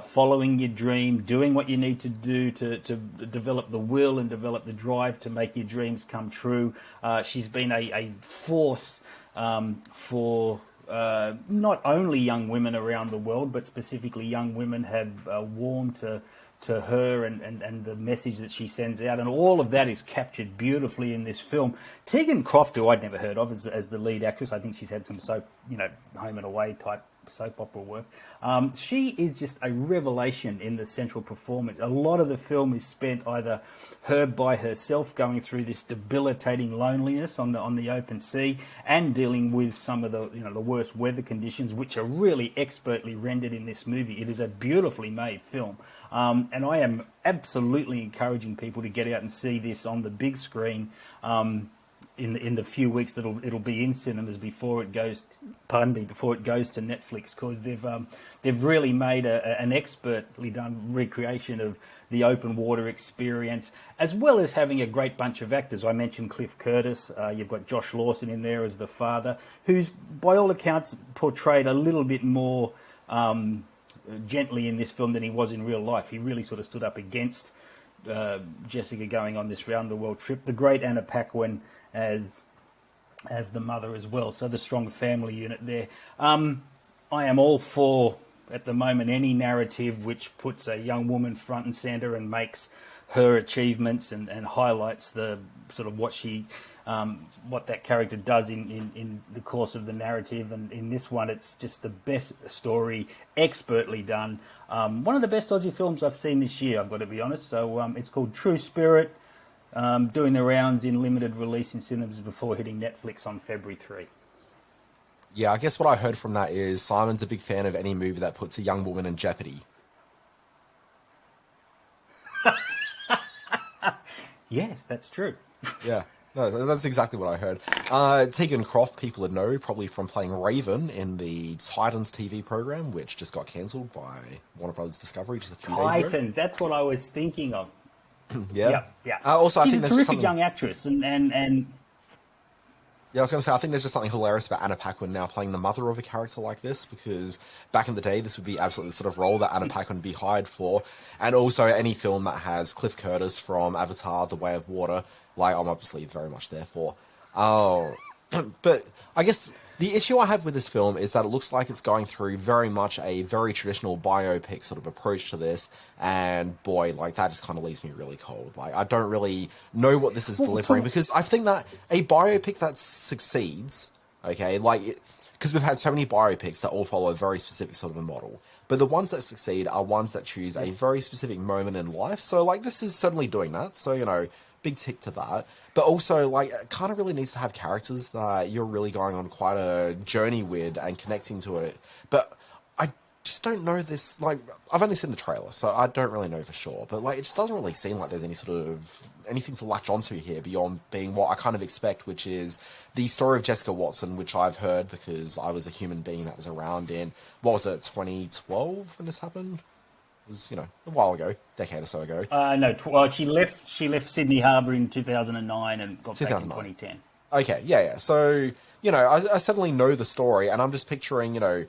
following your dream, doing what you need to do to develop the will and develop the drive to make your dreams come true. She's been a force for not only young women around the world, but specifically young women have warmed to her and the message that she sends out, and all of that is captured beautifully in this film. Teagan Croft, who I'd never heard of as the lead actress, I think she's had some soap, Home and Away type soap opera work. She is just a revelation in the central performance. A lot of the film is spent either her by herself going through this debilitating loneliness on the open sea, and dealing with some of the the worst weather conditions, which are really expertly rendered in this movie. It is a beautifully made film, and I am absolutely encouraging people to get out and see this on the big screen. In the few weeks that it'll be in cinemas before it goes, before it goes to Netflix, because they've really made an expertly done recreation of the open water experience, as well as having a great bunch of actors. I mentioned Cliff Curtis. You've got Josh Lawson in there as the father, who's by all accounts portrayed a little bit more gently in this film than he was in real life. He really sort of stood up against Jessica going on this round the world trip. The great Anna Paquin as the mother as well, so the strong family unit there. I am all for, at the moment, any narrative which puts a young woman front and center and makes her achievements and highlights the sort of what that character does in the course of the narrative. And in this one, it's just the best story, expertly done. One of the best Aussie films I've seen this year, I've got to be honest. So it's called True Spirit, doing the rounds in limited release in cinemas before hitting Netflix on February 3. Yeah, I guess what I heard from that is Simon's a big fan of any movie that puts a young woman in jeopardy. Yes, that's true. Yeah, no, that's exactly what I heard. Teagan Croft, people would know probably from playing Raven in the Titans TV program, which just got cancelled by Warner Brothers Discovery just a few days ago. Titans, that's what I was thinking of. Yeah. Yeah. Also, She's I think a there's terrific young actress, and yeah, I was going to say, I think there's just something hilarious about Anna Paquin now playing the mother of a character like this, because back in the day, this would be absolutely the sort of role that Anna Paquin would be hired for. And also any film that has Cliff Curtis from Avatar, The Way of Water, like, I'm obviously very much there for. Oh, but I guess the issue I have with this film is that it looks like it's going through very much a very traditional biopic sort of approach to this, and boy, like, that just kind of leaves me really cold. Like, I don't really know what this is delivering, because I think that a biopic that succeeds, okay, like, because we've had so many biopics that all follow a very specific sort of a model, but the ones that succeed are ones that choose a very specific moment in life. So, like, this is certainly doing that, so, big tick to that. But also, like, it kind of really needs to have characters that you're really going on quite a journey with and connecting to it. But I just don't know this. Like, I've only seen the trailer, so I don't really know for sure. But like, it just doesn't really seem like there's any sort of anything to latch onto here beyond being what I kind of expect, which is the story of Jessica Watson, which I've heard because I was a human being that was around in, what was it, 2012 when this happened? It was, you know, a while ago, decade or so ago. No, well, she left Sydney Harbour in 2009 and got back in 2010. Okay, yeah. So, you know, I suddenly know the story, and I'm just picturing, you know,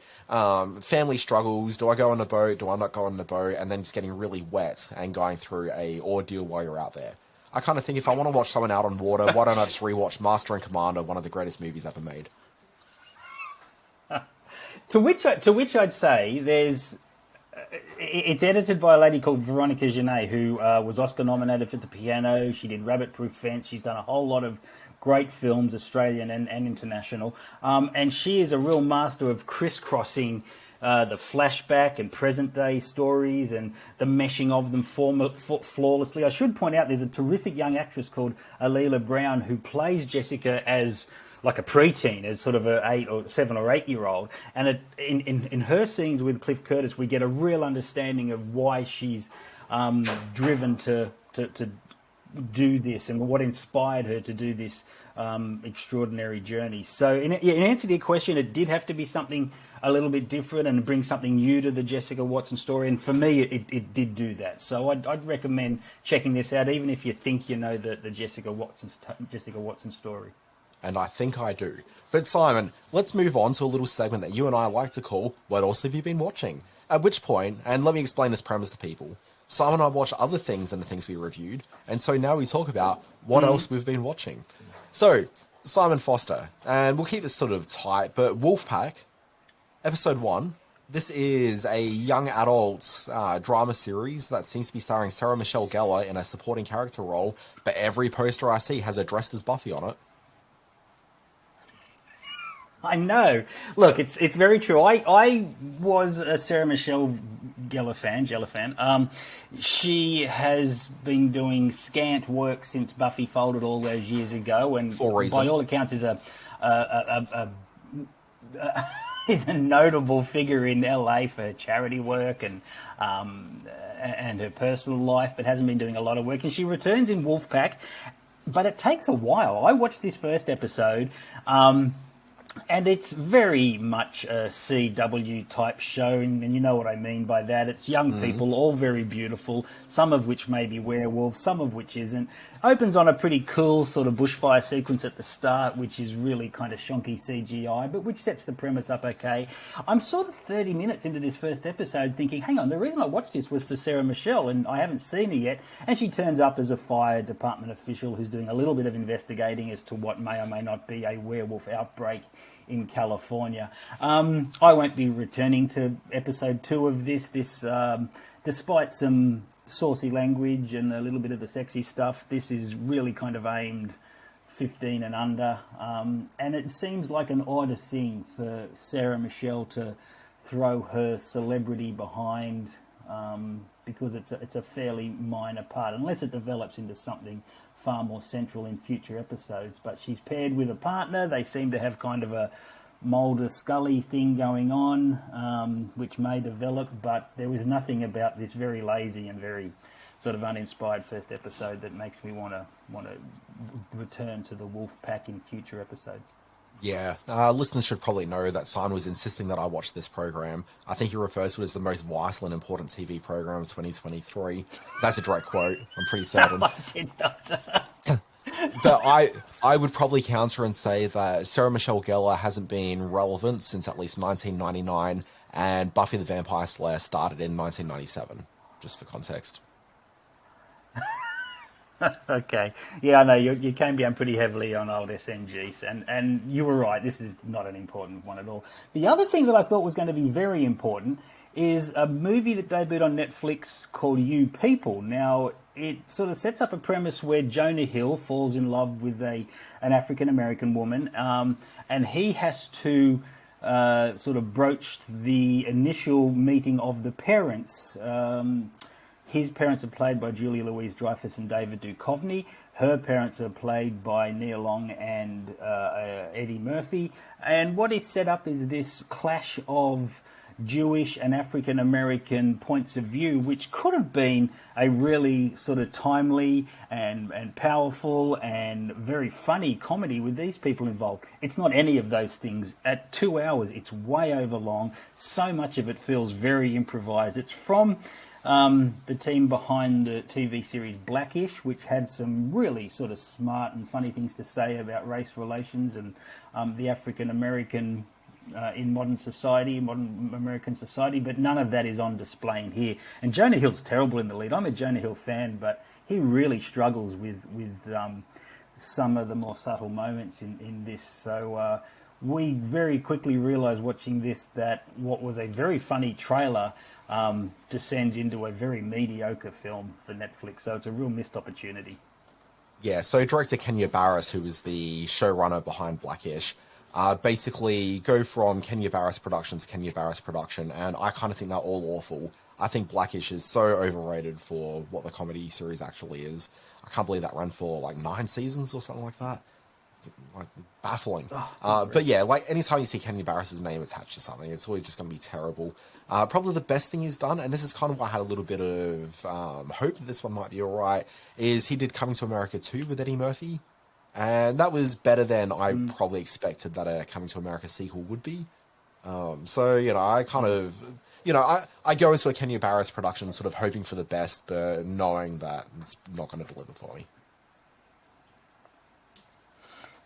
family struggles. Do I go on a boat? Do I not go on the boat? And then just getting really wet and going through a ordeal while you're out there. I kind of think if I want to watch someone out on water, why don't I just rewatch Master and Commander, one of the greatest movies ever made? To which I'd say there's... It's edited by a lady called Veronica Genet, who was Oscar nominated for The Piano. She did Rabbit Proof Fence. She's done a whole lot of great films, Australian and international. And she is a real master of crisscrossing the flashback and present day stories and the meshing of them flawlessly. I should point out there's a terrific young actress called Alila Brown who plays Jessica as like a preteen, as sort of a 7 or 8 year old, and in her scenes with Cliff Curtis, we get a real understanding of why she's driven to do this and what inspired her to do this extraordinary journey. So, in answer to your question, it did have to be something a little bit different and bring something new to the Jessica Watson story, and for me, it did do that. So, I'd recommend checking this out, even if you think you know the Jessica Watson story. And I think I do. But Simon, let's move on to a little segment that you and I like to call, What Else Have You Been Watching? At which point, and let me explain this premise to people, Simon and I watch other things than the things we reviewed, and so now we talk about what else we've been watching. So, Simon Foster, and we'll keep this sort of tight, but Wolfpack, Episode 1, this is a young adult drama series that seems to be starring Sarah Michelle Gellar in a supporting character role, but every poster I see has her dressed as Buffy on it. I know. Look, it's very true. I was a Sarah Michelle Gellar fan. She has been doing scant work since Buffy folded all those years ago, and by all accounts is is a notable figure in LA for her charity work and her personal life, but hasn't been doing a lot of work. And she returns in Wolfpack, but it takes a while. I watched this first episode. And it's very much a CW type show, and you know what I mean by that. It's young people, all very beautiful, some of which may be werewolves, some of which isn't. Opens on a pretty cool sort of bushfire sequence at the start, which is really kind of shonky CGI, but which sets the premise up okay. I'm sort of 30 minutes into this first episode thinking, hang on, the reason I watched this was for Sarah Michelle, and I haven't seen her yet. And she turns up as a fire department official who's doing a little bit of investigating as to what may or may not be a werewolf outbreak in California. I won't be returning to episode 2 of this. Despite some saucy language and a little bit of the sexy stuff, this is really kind of aimed 15 and under. And it seems like an odd thing for Sarah Michelle to throw her celebrity behind, because it's a fairly minor part, unless it develops into something far more central in future episodes. But she's paired with a partner. They seem to have kind of a Mulder Scully thing going on, which may develop, but there was nothing about this very lazy and very sort of uninspired first episode that makes me want to return to the Wolfpack in future episodes. Yeah, listeners should probably know that Simon was insisting that I watch this program. I think he refers to it as the most vital and important TV program of 2023. That's a direct quote, I'm pretty certain. No, I did not. But I would probably counter and say that Sarah Michelle Gellar hasn't been relevant since at least 1999, and Buffy the Vampire Slayer started in 1997, just for context. Okay. Yeah, I know. You came down pretty heavily on old SMGs, and you were right. This is not an important one at all. The other thing that I thought was going to be very important is a movie that debuted on Netflix called You People. Now, it sort of sets up a premise where Jonah Hill falls in love with an African-American woman, and he has to sort of broach the initial meeting of the parents. His parents are played by Julia Louis-Dreyfus and David Duchovny. Her parents are played by Nia Long and Eddie Murphy. And what is set up is this clash of Jewish and African American points of view, which could have been a really sort of timely and powerful and very funny comedy with these people involved. It's not any of those things. At 2 hours, it's way over long. So much of it feels very improvised. It's from the team behind the TV series Blackish, which had some really sort of smart and funny things to say about race relations and the African American in modern society, modern American society, but none of that is on display in here. And Jonah Hill's terrible in the lead. I'm a Jonah Hill fan, but he really struggles with some of the more subtle moments in this. So we very quickly realised watching this that what was a very funny trailer descends into a very mediocre film for Netflix. So it's a real missed opportunity. Yeah, so director Kenya Barris, who is the showrunner behind Blackish, basically go from Kenya Barris production to Kenya Barris production, and I kind of think they're all awful. I think Blackish is so overrated for what the comedy series actually is. I can't believe that ran for like 9 seasons or something like that. Like, baffling. But yeah, like anytime you see Kenya Barris's name attached to something, it's always just going to be terrible. Probably the best thing he's done, and this is kind of why I had a little bit of hope that this one might be alright, is he did Coming to America 2 with Eddie Murphy. And that was better than I probably expected that a Coming to America sequel would be. So, you know, I kind of, you know, I go into a Kenya Barris production sort of hoping for the best, but knowing that it's not going to deliver for me.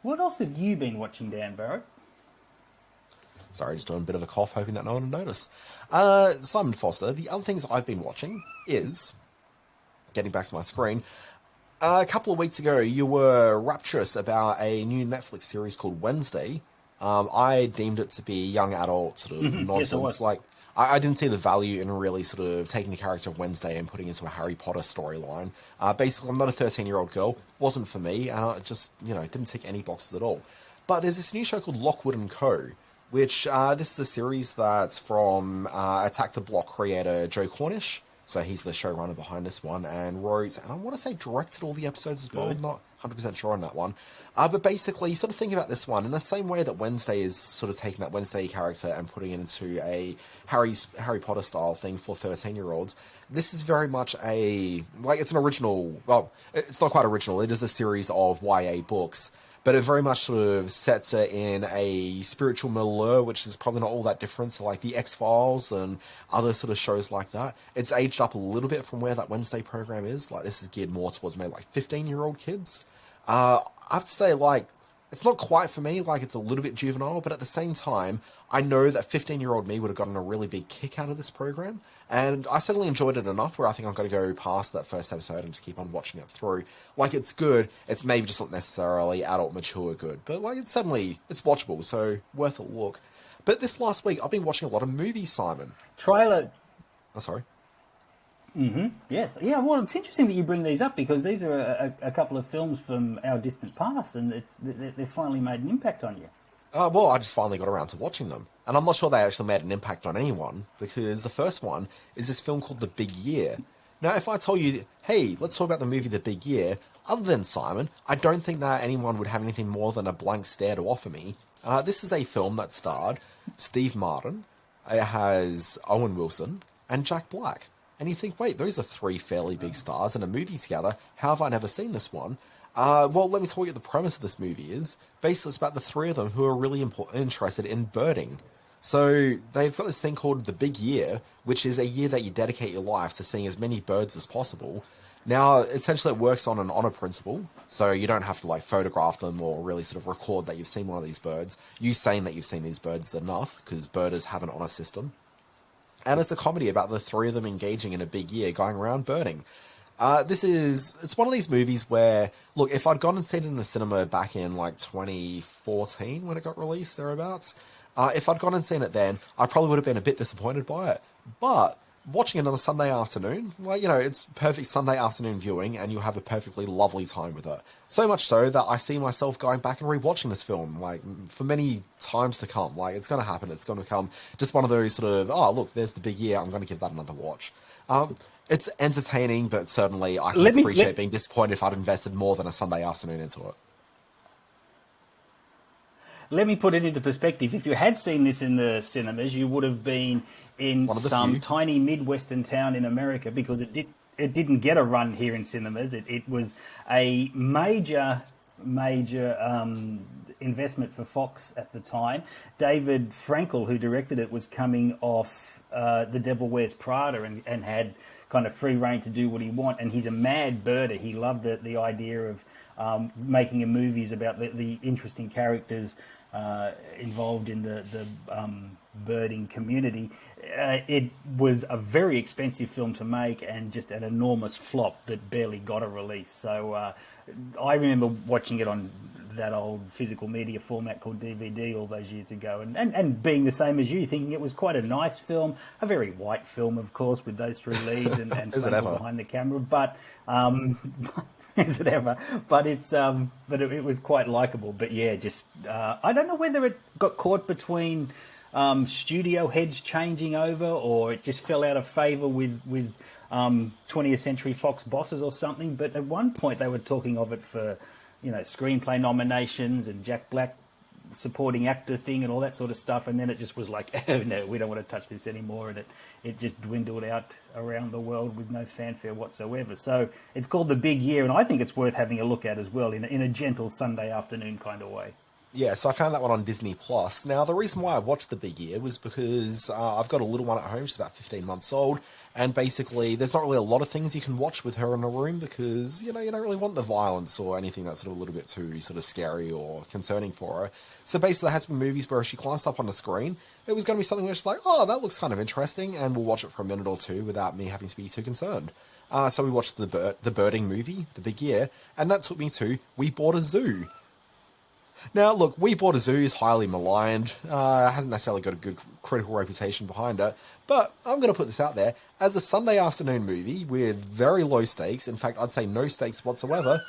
What else have you been watching, Dan Barrett? Sorry, just doing a bit of a cough, hoping that no one will notice. Simon Foster, the other things I've been watching is, getting back to my screen, a couple of weeks ago, you were rapturous about a new Netflix series called Wednesday. I deemed it to be young adult sort of nonsense. Yes, I didn't see the value in really sort of taking the character of Wednesday and putting it into a Harry Potter storyline. Basically, I'm not a 13-year-old girl. Wasn't for me, and I just, you know, didn't tick any boxes at all. But there's this new show called Lockwood & Co., which this is a series that's from Attack the Block creator Joe Cornish. So he's the showrunner behind this one and wrote, and I want to say directed all the episodes as well. I'm not 100% sure on that one. But basically, sort of think about this one in the same way that Wednesday is sort of taking that Wednesday character and putting it into a Harry Potter style thing for 13-year-olds. This is very much it's an original, well, it's not quite original. It is a series of YA books, but it very much sort of sets it in a spiritual milieu, which is probably not all that different to like the X-Files and other sort of shows like that. It's aged up a little bit from where that Wednesday program is. Like, this is geared more towards maybe like 15-year-old kids. I have to say, like, it's not quite for me. Like, it's a little bit juvenile, but at the same time, I know that 15-year-old me would have gotten a really big kick out of this program. And I certainly enjoyed it enough where I think I'm going to go past that first episode and just keep on watching it through. Like, it's good. It's maybe just not necessarily adult, mature good. But, like, it's watchable, so worth a look. But this last week, I've been watching a lot of movies, Simon. Trailer. Oh, sorry. Mm-hmm. Yes. Yeah, well, it's interesting that you bring these up because these are a couple of films from our distant past, and they've finally made an impact on you. Well, I just finally got around to watching them. And I'm not sure they actually made an impact on anyone, because the first one is this film called The Big Year. Now, if I told you, hey, let's talk about the movie The Big Year, other than Simon, I don't think that anyone would have anything more than a blank stare to offer me. This is a film that starred Steve Martin, it has Owen Wilson, and Jack Black. And you think, wait, those are 3 fairly big stars in a movie together. How have I never seen this one? Well, let me tell you what the premise of this movie is. Basically, it's about the 3 of them who are really interested in birding. So they've got this thing called The Big Year, which is a year that you dedicate your life to seeing as many birds as possible. Now, essentially, it works on an honor principle, so you don't have to like photograph them or really sort of record that you've seen one of these birds. You saying that you've seen these birds is enough, because birders have an honor system. And it's a comedy about the 3 of them engaging in a big year, going around birding. It's one of these movies where, look, if I'd gone and seen it in the cinema back in like 2014 when it got released, thereabouts, if I'd gone and seen it then, I probably would have been a bit disappointed by it. But watching it on a Sunday afternoon, like, you know, it's perfect Sunday afternoon viewing, and you'll have a perfectly lovely time with it. So much so that I see myself going back and rewatching this film, like, for many times to come. Like, it's going to happen. It's going to become just one of those sort of, oh, look, there's The Big Year, I'm going to give that another watch. It's entertaining, but certainly I can appreciate being disappointed if I'd invested more than a Sunday afternoon into it. Let me put it into perspective. If you had seen this in the cinemas, you would have been in One of the some few. tiny Midwestern town in America because it didn't get a run here in cinemas. It was a major investment for Fox at the time. David Frankel, who directed it, was coming off The Devil Wears Prada and had kind of free reign to do what he wanted. And he's a mad birder. He loved the idea of making a movies about the interesting characters involved in the birding community. It was a very expensive film to make and just an enormous flop that barely got a release. So I remember watching it on that old physical media format called DVD all those years ago and being the same as you, thinking it was quite a nice film, a very white film, of course, with those three leads and Is it ever? behind the camera. But is it ever? But it was quite likable. But yeah, just I don't know whether it got caught between studio heads changing over, or it just fell out of favour with 20th Century Fox bosses or something. But at one point they were talking of it for, screenplay nominations and Jack Black supporting actor thing and all that sort of stuff. And then it just was like, oh no, we don't want to touch this anymore. And it just dwindled out around the world with no fanfare whatsoever. So it's called The Big Year, and I think it's worth having a look at as well in a gentle Sunday afternoon kind of way. Yeah, so I found that one on Disney Plus. Now, the reason why I watched The Big Year was because I've got a little one at home. She's about 15 months old. And basically, there's not really a lot of things you can watch with her in a room because, you don't really want the violence or anything that's sort of a little bit too sort of scary or concerning for her. So basically, there has been movies where she glanced up on the screen. It was going to be something where she's like, oh, that looks kind of interesting. And we'll watch it for a minute or two without me having to be too concerned. So we watched the birding movie, The Big Year. And that took me to We Bought a Zoo. Now, look, We Bought a Zoo is highly maligned, hasn't necessarily got a good critical reputation behind it, but I'm going to put this out there. As a Sunday afternoon movie with very low stakes, in fact, I'd say no stakes whatsoever,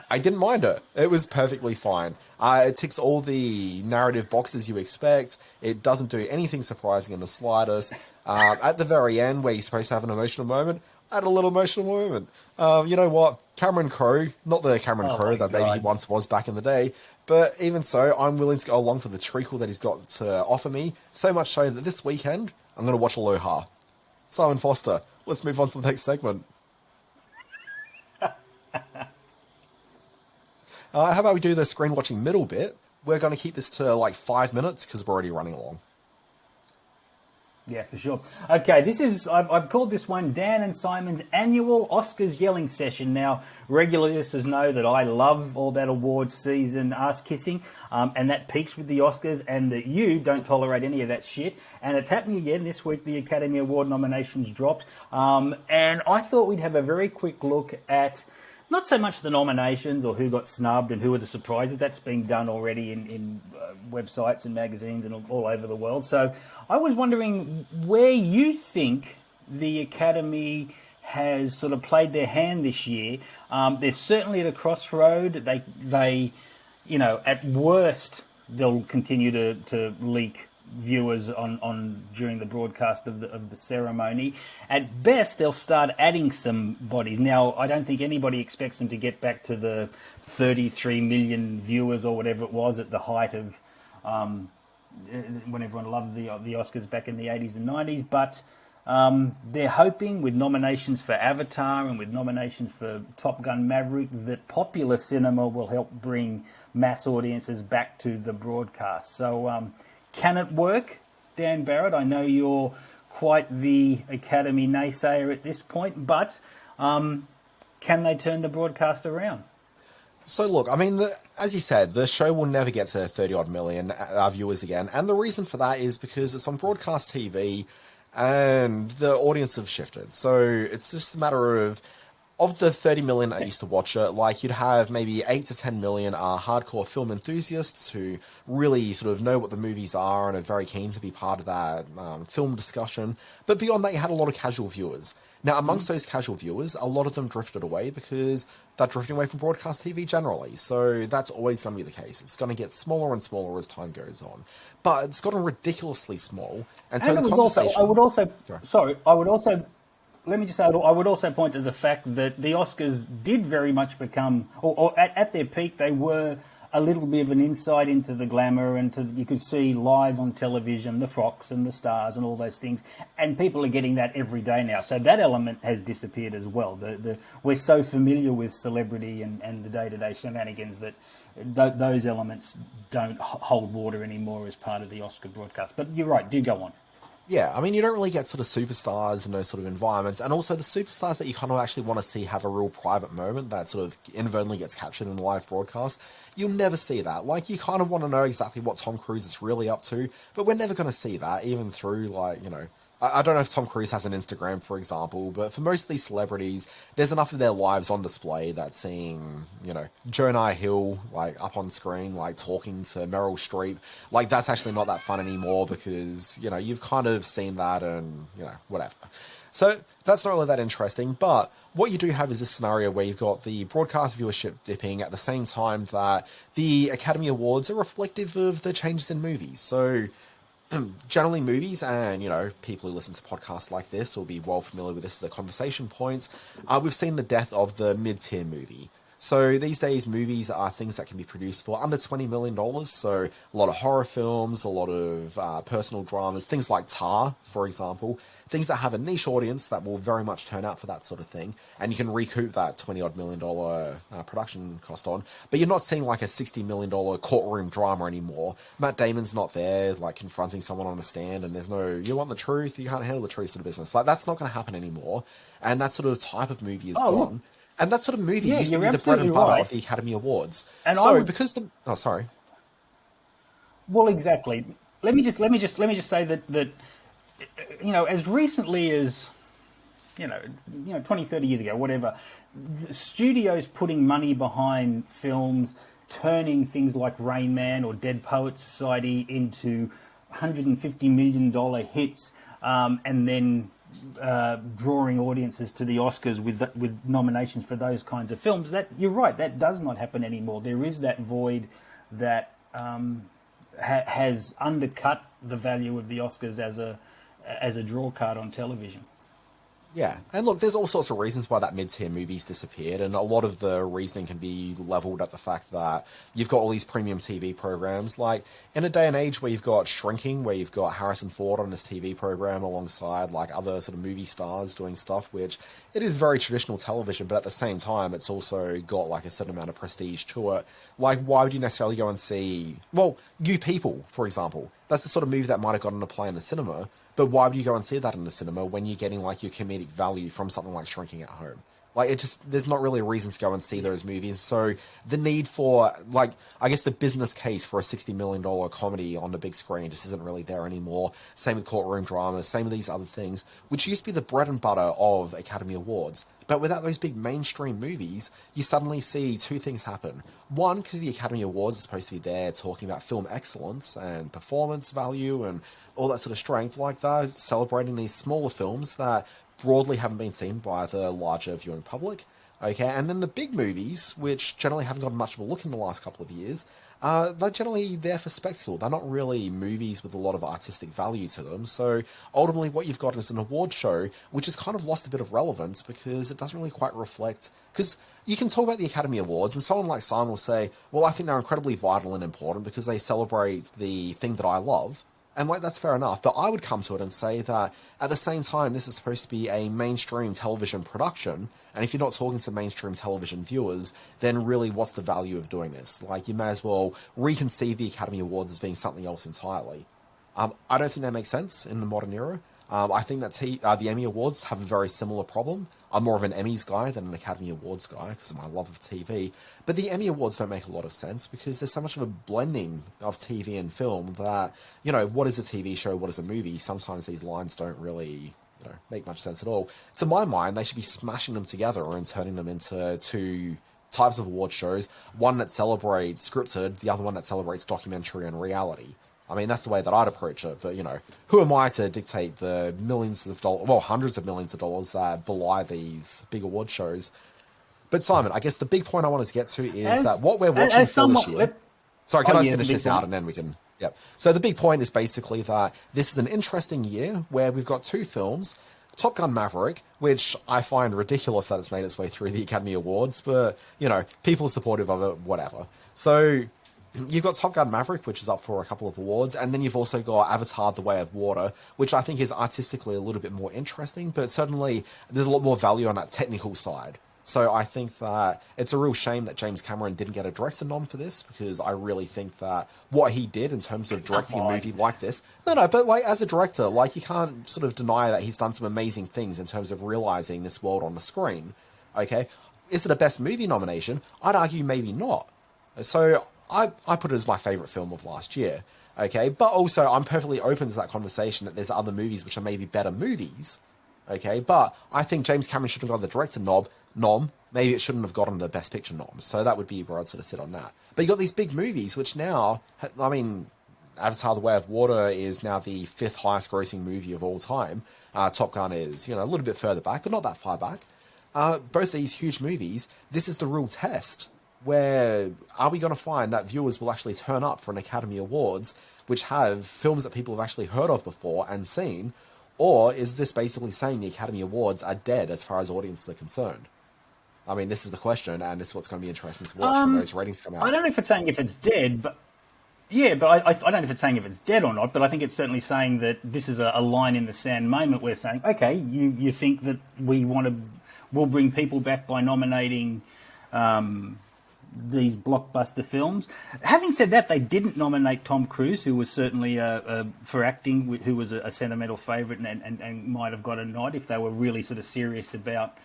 I didn't mind it. It was perfectly fine. It ticks all the narrative boxes you expect. It doesn't do anything surprising in the slightest. At the very end, where you're supposed to have an emotional moment, I had a little emotional moment. You know what? Cameron Crowe, not the Cameron Crowe that maybe he once was back in the day, but even so, I'm willing to go along for the treacle that he's got to offer me, so much so that this weekend, I'm going to watch Aloha. Simon Foster, let's move on to the next segment. How about we do the screen watching middle bit? We're going to keep this to like 5 minutes because we're already running along. Yeah, for sure. Okay, I've called this one Dan and Simon's annual Oscars yelling session. Now, regular listeners know that I love all that awards season ass-kissing, and that peaks with the Oscars, and that you don't tolerate any of that shit. And it's happening again this week. The Academy Award nominations dropped, and I thought we'd have a very quick look at not so much the nominations or who got snubbed and who are the surprises. That's being done already in websites and magazines and all over the world. So I was wondering where you think the Academy has sort of played their hand this year. They're certainly at a crossroad. They at worst, they'll continue to leak viewers on during the broadcast of the ceremony. At best, they'll start adding some bodies. Now, I don't think anybody expects them to get back to the 33 million viewers or whatever it was at the height of when everyone loved the Oscars back in the 80s and 90s, but they're hoping with nominations for Avatar and with nominations for Top Gun Maverick that popular cinema will help bring mass audiences back to the broadcast. So can it work, Dan Barrett? I know you're quite the Academy naysayer at this point, but can they turn the broadcast around? So look, I mean, as you said, the show will never get to 30-odd million viewers again, and the reason for that is because it's on broadcast TV and the audience have shifted. So it's just a matter of the 30 million that used to watch it, like you'd have maybe 8 to 10 million hardcore film enthusiasts who really sort of know what the movies are and are very keen to be part of that film discussion. But beyond that, you had a lot of casual viewers. Now, amongst those casual viewers, a lot of them drifted away because they're drifting away from broadcast TV generally. So that's always going to be the case. It's going to get smaller and smaller as time goes on. But it's gotten ridiculously small. And so the conversation... I would also point to the fact that the Oscars did very much become, or at their peak, they were a little bit of an insight into the glamour, and you could see live on television the frocks and the stars and all those things, and people are getting that every day now. So that element has disappeared as well. We're so familiar with celebrity and the day-to-day shenanigans that those elements don't hold water anymore as part of the Oscar broadcast. But you're right, do go on. Yeah, I mean, you don't really get sort of superstars in those sort of environments. And also the superstars that you kind of actually want to see have a real private moment that sort of inadvertently gets captured in live broadcast. You'll never see that. Like, you kind of want to know exactly what Tom Cruise is really up to, but we're never going to see that, even through, like, you know... I don't know if Tom Cruise has an Instagram, for example, but for most of these celebrities, there's enough of their lives on display that seeing, you know, Jonah Hill, like, up on screen, like, talking to Meryl Streep, like, that's actually not that fun anymore because, you know, you've kind of seen that and, you know, whatever. So that's not really that interesting, but what you do have is this scenario where you've got the broadcast viewership dipping at the same time that the Academy Awards are reflective of the changes in movies. So... generally movies, and, you know, people who listen to podcasts like this will be well familiar with this as a conversation point. We've seen the death of the mid-tier movie. So these days, movies are things that can be produced for under $20 million. So a lot of horror films, a lot of personal dramas, things like Tar, for example, things that have a niche audience that will very much turn out for that sort of thing. And you can recoup that $20-odd million production cost on. But you're not seeing like a $60 million courtroom drama anymore. Matt Damon's not there, like, confronting someone on a stand, and there's no, you want the truth, you can't handle the truth sort of business. Like, that's not going to happen anymore. And that sort of type of movie is gone. Look. And that sort of movie used to be the bread and butter of the Academy Awards. And so, because the... Oh, sorry. Well, exactly. Let me just say that you know, as recently as, you know, 20, 30 years ago, whatever, the studios putting money behind films, turning things like Rain Man or Dead Poets Society into $150 million hits, and then drawing audiences to the Oscars with nominations for those kinds of films. That, you're right, that does not happen anymore. There is that void that has undercut the value of the Oscars as a draw card on television. Yeah, and look, there's all sorts of reasons why that mid-tier movie's disappeared, and a lot of the reasoning can be levelled at the fact that you've got all these premium TV programs. Like, in a day and age where you've got Shrinking, where you've got Harrison Ford on this TV program alongside, like, other sort of movie stars doing stuff, which it is very traditional television, but at the same time, it's also got, like, a certain amount of prestige to it. Like, why would you necessarily go and see... Well, You People, for example. That's the sort of movie that might have gotten a play in the cinema. But why would you go and see that in the cinema when you're getting, like, your comedic value from something like Shrinking at home? Like, it just, there's not really a reason to go and see those movies. So the need for, like, I guess the business case for a $60 million comedy on the big screen just isn't really there anymore. Same with courtroom dramas, same with these other things, which used to be the bread and butter of Academy Awards. But without those big mainstream movies, you suddenly see two things happen. One, because the Academy Awards is supposed to be there talking about film excellence and performance value and all that sort of strength, like they're celebrating these smaller films that broadly haven't been seen by the larger viewing public. Okay, and then the big movies, which generally haven't gotten much of a look in the last couple of years, they're generally there for spectacle. They're not really movies with a lot of artistic value to them. So ultimately what you've got is an award show, which has kind of lost a bit of relevance because it doesn't really quite reflect... Because you can talk about the Academy Awards, and someone like Simon will say, well, I think they're incredibly vital and important because they celebrate the thing that I love. And, like, that's fair enough, but I would come to it and say that at the same time, this is supposed to be a mainstream television production, and if you're not talking to mainstream television viewers, then really what's the value of doing this? Like, you may as well reconceive the Academy Awards as being something else entirely. I don't think that makes sense in the modern era. I think that the Emmy Awards have a very similar problem. I'm more of an Emmys guy than an Academy Awards guy because of my love of TV. But the Emmy Awards don't make a lot of sense because there's so much of a blending of TV and film that, you know, what is a TV show, what is a movie? Sometimes these lines don't really, you know, make much sense at all. To my mind, they should be smashing them together and turning them into two types of award shows. One that celebrates scripted, the other one that celebrates documentary and reality. I mean, that's the way that I'd approach it, but, you know, who am I to dictate the millions of dollars, well, hundreds of millions of dollars that belie these big award shows? But, Simon, I guess the big point I wanted to get to is that what we're watching for this year... Sorry, can I finish this out and then we can... Yep. So the big point is basically that this is an interesting year where we've got two films, Top Gun Maverick, which I find ridiculous that it's made its way through the Academy Awards, but, you know, people are supportive of it, whatever. So... you've got Top Gun Maverick, which is up for a couple of awards, and then you've also got Avatar: The Way of Water, which I think is artistically a little bit more interesting, but certainly there's a lot more value on that technical side. So I think that it's a real shame that James Cameron didn't get a director nom for this, because I really think that what he did in terms of directing a movie like this... No, but like as a director, like you can't sort of deny that he's done some amazing things in terms of realizing this world on the screen. Okay? Is it a Best Movie nomination? I'd argue maybe not. So I put it as my favourite film of last year. Okay? But also I'm perfectly open to that conversation that there's other movies which are maybe better movies. Okay? But I think James Cameron should have got the director nom, maybe it shouldn't have gotten the Best Picture nom. So that would be where I'd sort of sit on that. But you got these big movies, which now, I mean, Avatar: The Way of Water is now the 5th highest grossing movie of all time. Top Gun is, a little bit further back, but not that far back. Both these huge movies, this is the real test. Where are we going to find that viewers will actually turn up for an Academy Awards, which have films that people have actually heard of before and seen? Or is this basically saying the Academy Awards are dead as far as audiences are concerned? I mean, this is the question, and this is what's going to be interesting to watch when those ratings come out. I don't know if it's saying if it's dead, but yeah, but I don't know if it's saying if it's dead or not, but I think it's certainly saying that this is a line in the sand moment. We're saying, okay, you think that we'll bring people back by nominating these blockbuster films. Having said that, they didn't nominate Tom Cruise, who was certainly for acting, who was a sentimental favourite and might have got a nod if they were really sort of serious about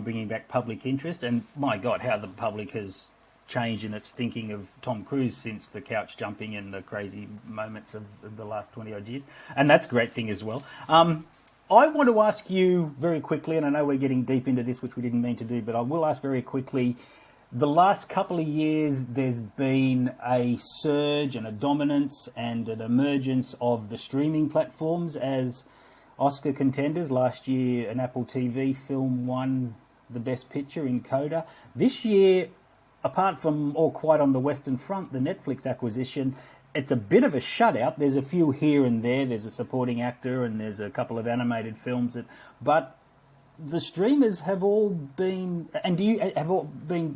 bringing back public interest. And my God, how the public has changed in its thinking of Tom Cruise since the couch jumping and the crazy moments of the last 20 odd years. And that's a great thing as well. I want to ask you very quickly, and I know we're getting deep into this, which we didn't mean to do, but I will ask very quickly. The last couple of years, there's been a surge and a dominance and an emergence of the streaming platforms as Oscar contenders. Last year, an Apple TV film won the Best Picture in Coda. This year, apart from All Quiet on the Western Front, the Netflix acquisition, it's a bit of a shutout. There's a few here and there. There's a supporting actor and there's a couple of animated films but the streamers have all been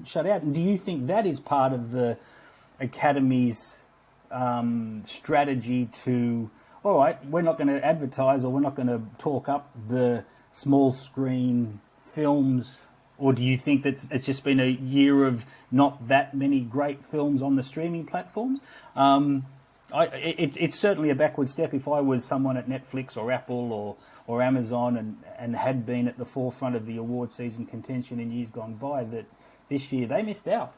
shut out. And do you think that is part of the Academy's strategy to, all right, we're not going to advertise or we're not going to talk up the small screen films? Or do you think that it's just been a year of not that many great films on the streaming platforms? It's certainly a backward step. If I was someone at Netflix or Apple or Amazon and had been at the forefront of the award season contention in years gone by, that this year they missed out.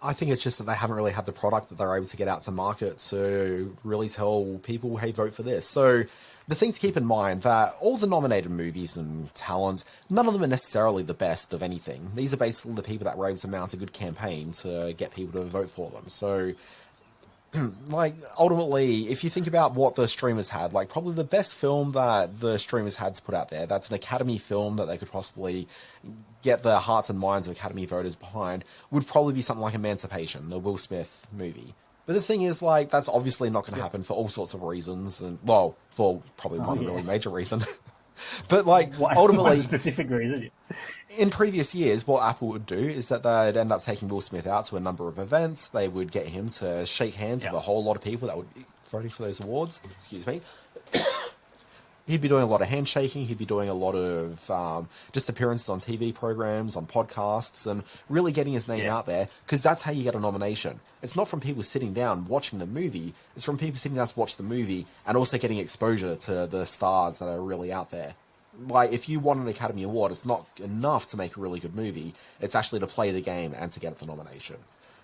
I think it's just that they haven't really had the product that they're able to get out to market to really tell people, hey, vote for this. So the thing to keep in mind that all the nominated movies and talents, none of them are necessarily the best of anything. These are basically the people that were able to mount a good campaign to get people to vote for them. So like, ultimately, if you think about what the streamers had, like, probably the best film that the streamers had to put out there, that's an Academy film that they could possibly get the hearts and minds of Academy voters behind, would probably be something like Emancipation, the Will Smith movie. But the thing is, like, that's obviously not going to happen for all sorts of reasons, and, well, for probably one really major reason. But, like, ultimately, one specific reason. In previous years, what Apple would do is that they'd end up taking Will Smith out to a number of events. They would get him to shake hands with a whole lot of people that would be voting for those awards. Excuse me. He'd be doing a lot of handshaking. He'd be doing a lot of just appearances on TV programs, on podcasts, and really getting his name out there, because that's how you get a nomination. It's not from people sitting down watching the movie. It's from people sitting down to watch the movie and also getting exposure to the stars that are really out there. Like, if you want an Academy Award, it's not enough to make a really good movie. It's actually to play the game and to get the nomination.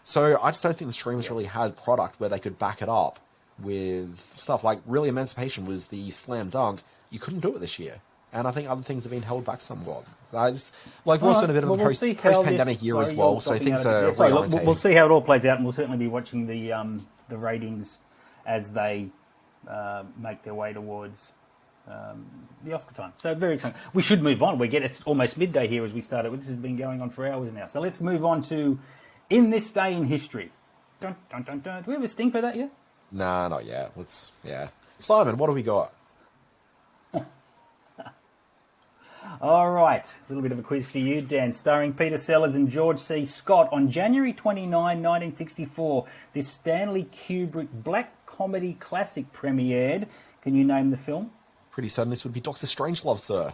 So I just don't think the streamers really had product where they could back it up with stuff. Like, really, Emancipation was the slam dunk. You couldn't do it this year. And I think other things have been held back somewhat. So I just, like, we're also in a bit of a post-pandemic year as well, so things are reorientating. We'll see how it all plays out, and we'll certainly be watching the ratings as they make their way towards the Oscar time. So very exciting. We should move on. It's almost midday here as we started. This has been going on for hours now. So let's move on to In This Day in History. Dun, dun, dun, dun. Do we have a sting for that yet? Nah, not yet. Simon, what do we got? All right, a little bit of a quiz for you, Dan. Starring Peter Sellers and George C. Scott, on January 29, 1964, this Stanley Kubrick black comedy classic premiered. Can you name the film? Pretty certain this would be Dr. Strangelove, sir.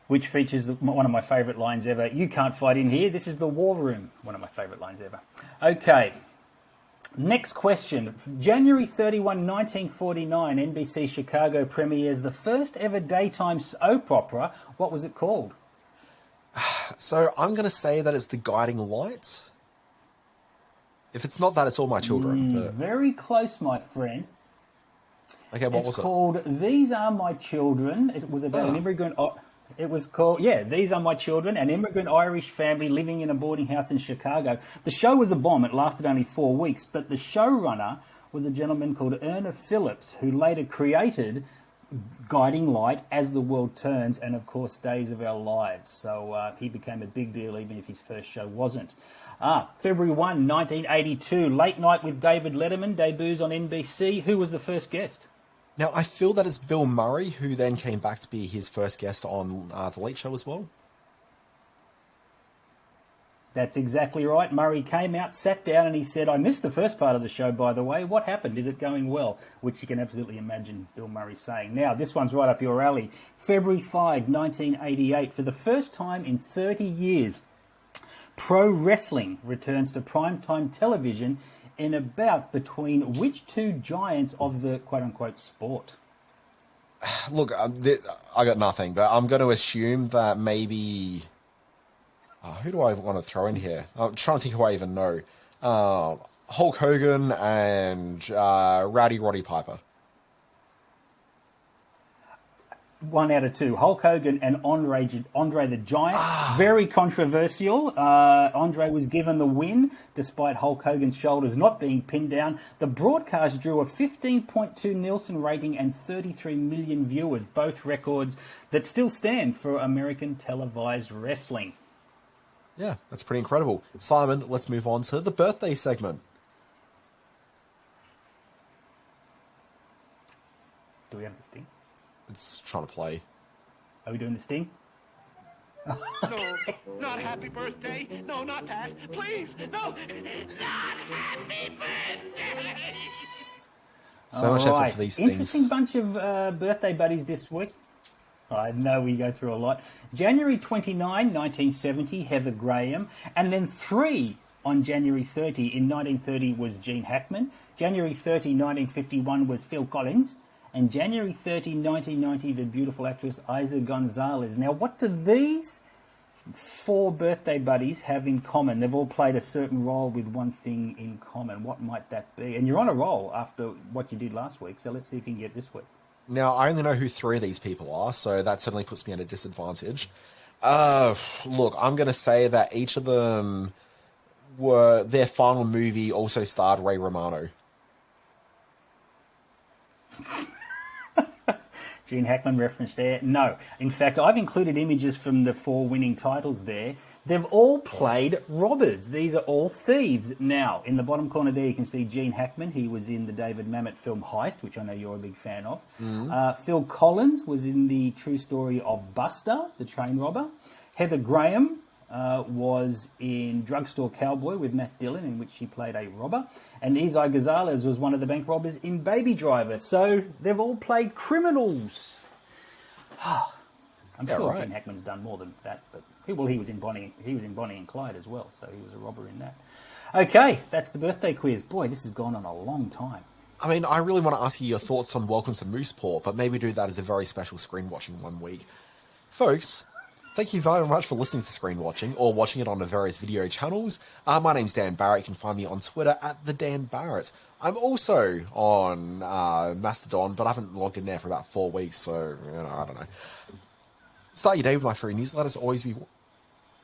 Which features one of my favourite lines ever. You can't fight in here. This is the war room. One of my favourite lines ever. Okay. Next question. January 31, 1949, NBC Chicago premieres the first ever daytime soap opera. What was it called? So I'm going to say that it's The Guiding Light. If it's not that, it's All My Children. But... Very close, my friend. Okay, what was it? It's called These Are My Children. It was about an immigrant... It was called, These Are My Children, an immigrant Irish family living in a boarding house in Chicago. The show was a bomb. It lasted only 4 weeks, but the showrunner was a gentleman called Erna Phillips, who later created Guiding Light, As the World Turns, and, of course, Days of Our Lives. So he became a big deal, even if his first show wasn't. February 1, 1982, Late Night with David Letterman debuts on NBC. Who was the first guest? Now, I feel that it's Bill Murray, who then came back to be his first guest on The Late Show as well. That's exactly right. Murray came out, sat down, and he said, I missed the first part of the show, by the way. What happened? Is it going well? Which you can absolutely imagine Bill Murray saying. Now, this one's right up your alley. February 5, 1988. For the first time in 30 years, pro wrestling returns to primetime television in a bout between which two giants of the quote-unquote sport? Look, I got nothing, but I'm going to assume that maybe... who do I want to throw in here? I'm trying to think who I even know. Hulk Hogan and Rowdy Roddy Piper. 1 out of 2. Hulk Hogan and Andre the Giant. Very controversial. Andre was given the win despite Hulk Hogan's shoulders not being pinned down. The broadcast drew a 15.2 Nielsen rating and 33 million viewers, both records that still stand for American televised wrestling. Yeah, that's pretty incredible. Simon, let's move on to the birthday segment. Do we have the sting? It's trying to play. Are we doing the sting? No, not happy birthday. No, not that. Please, no, not happy birthday. So much effort for these things. Interesting bunch of birthday buddies this week. I know we go through a lot. January 29, 1970, Heather Graham. And then 3 on January 30. In 1930 was Gene Hackman. January 30, 1951 was Phil Collins. And January 30, 1990, the beautiful actress Isa Gonzalez. Now, what do these 4 birthday buddies have in common? They've all played a certain role with one thing in common. What might that be? And you're on a roll after what you did last week, so let's see if you can get this week. Now, I only know who 3 of these people are, so that certainly puts me at a disadvantage. Look, I'm going to say that each of them their final movie also starred Ray Romano. Gene Hackman referenced there. No. In fact, I've included images from the 4 winning titles there. They've all played robbers. These are all thieves. Now, in the bottom corner there, you can see Gene Hackman. He was in the David Mamet film Heist, which I know you're a big fan of. Phil Collins was in the true story of Buster, the train robber. Heather Graham was in Drugstore Cowboy with Matt Dillon, in which she played a robber. And Isa Gonzalez was one of the bank robbers in Baby Driver. So they've all played criminals. I'm sure Gene Hackman's done more than that, but he was in Bonnie and Clyde as well, so he was a robber in that. Okay, that's the birthday quiz. Boy, this has gone on a long time. I mean, I really want to ask you your thoughts on Welcome to Mooseport, but maybe do that as a very special screen watching one week. Folks, thank you very much for listening to Screen Watching, or watching it on the various video channels. My name's Dan Barrett. You can find me on Twitter at the Dan Barrett. I'm also on Mastodon, but I haven't logged in there for about 4 weeks, so, I don't know. Start your day with my free newsletters.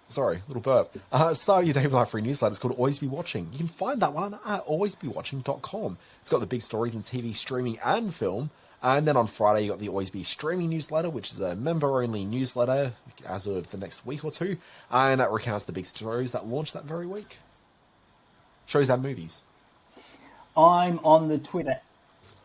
Sorry, little burp. Start your day with my free newsletter. It's called Always Be Watching. You can find that one at alwaysbewatching.com. It's got the big stories in TV, streaming, and film. And then on Friday, you got the Always Be Streaming newsletter, which is a member-only newsletter as of the next week or two. And that recounts the big stories that launched that very week. Shows and movies. I'm on the Twitter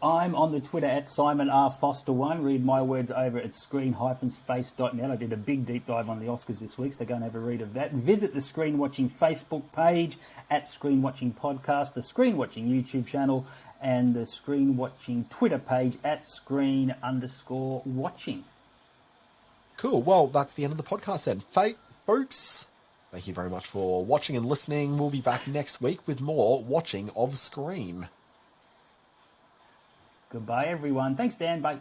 I'm on the Twitter at Simon R. Foster1. Read my words over at screen-space.net. I did a big deep dive on the Oscars this week, so go and have a read of that. Visit the Screen Watching Facebook page at Screen Watching Podcast, the Screen Watching YouTube channel, and the Screen Watching Twitter page at screen_watching. Cool. Well, that's the end of the podcast then. Folks, thank you very much for watching and listening. We'll be back next week with more watching of Scream. Goodbye, everyone. Thanks, Dan. Bye.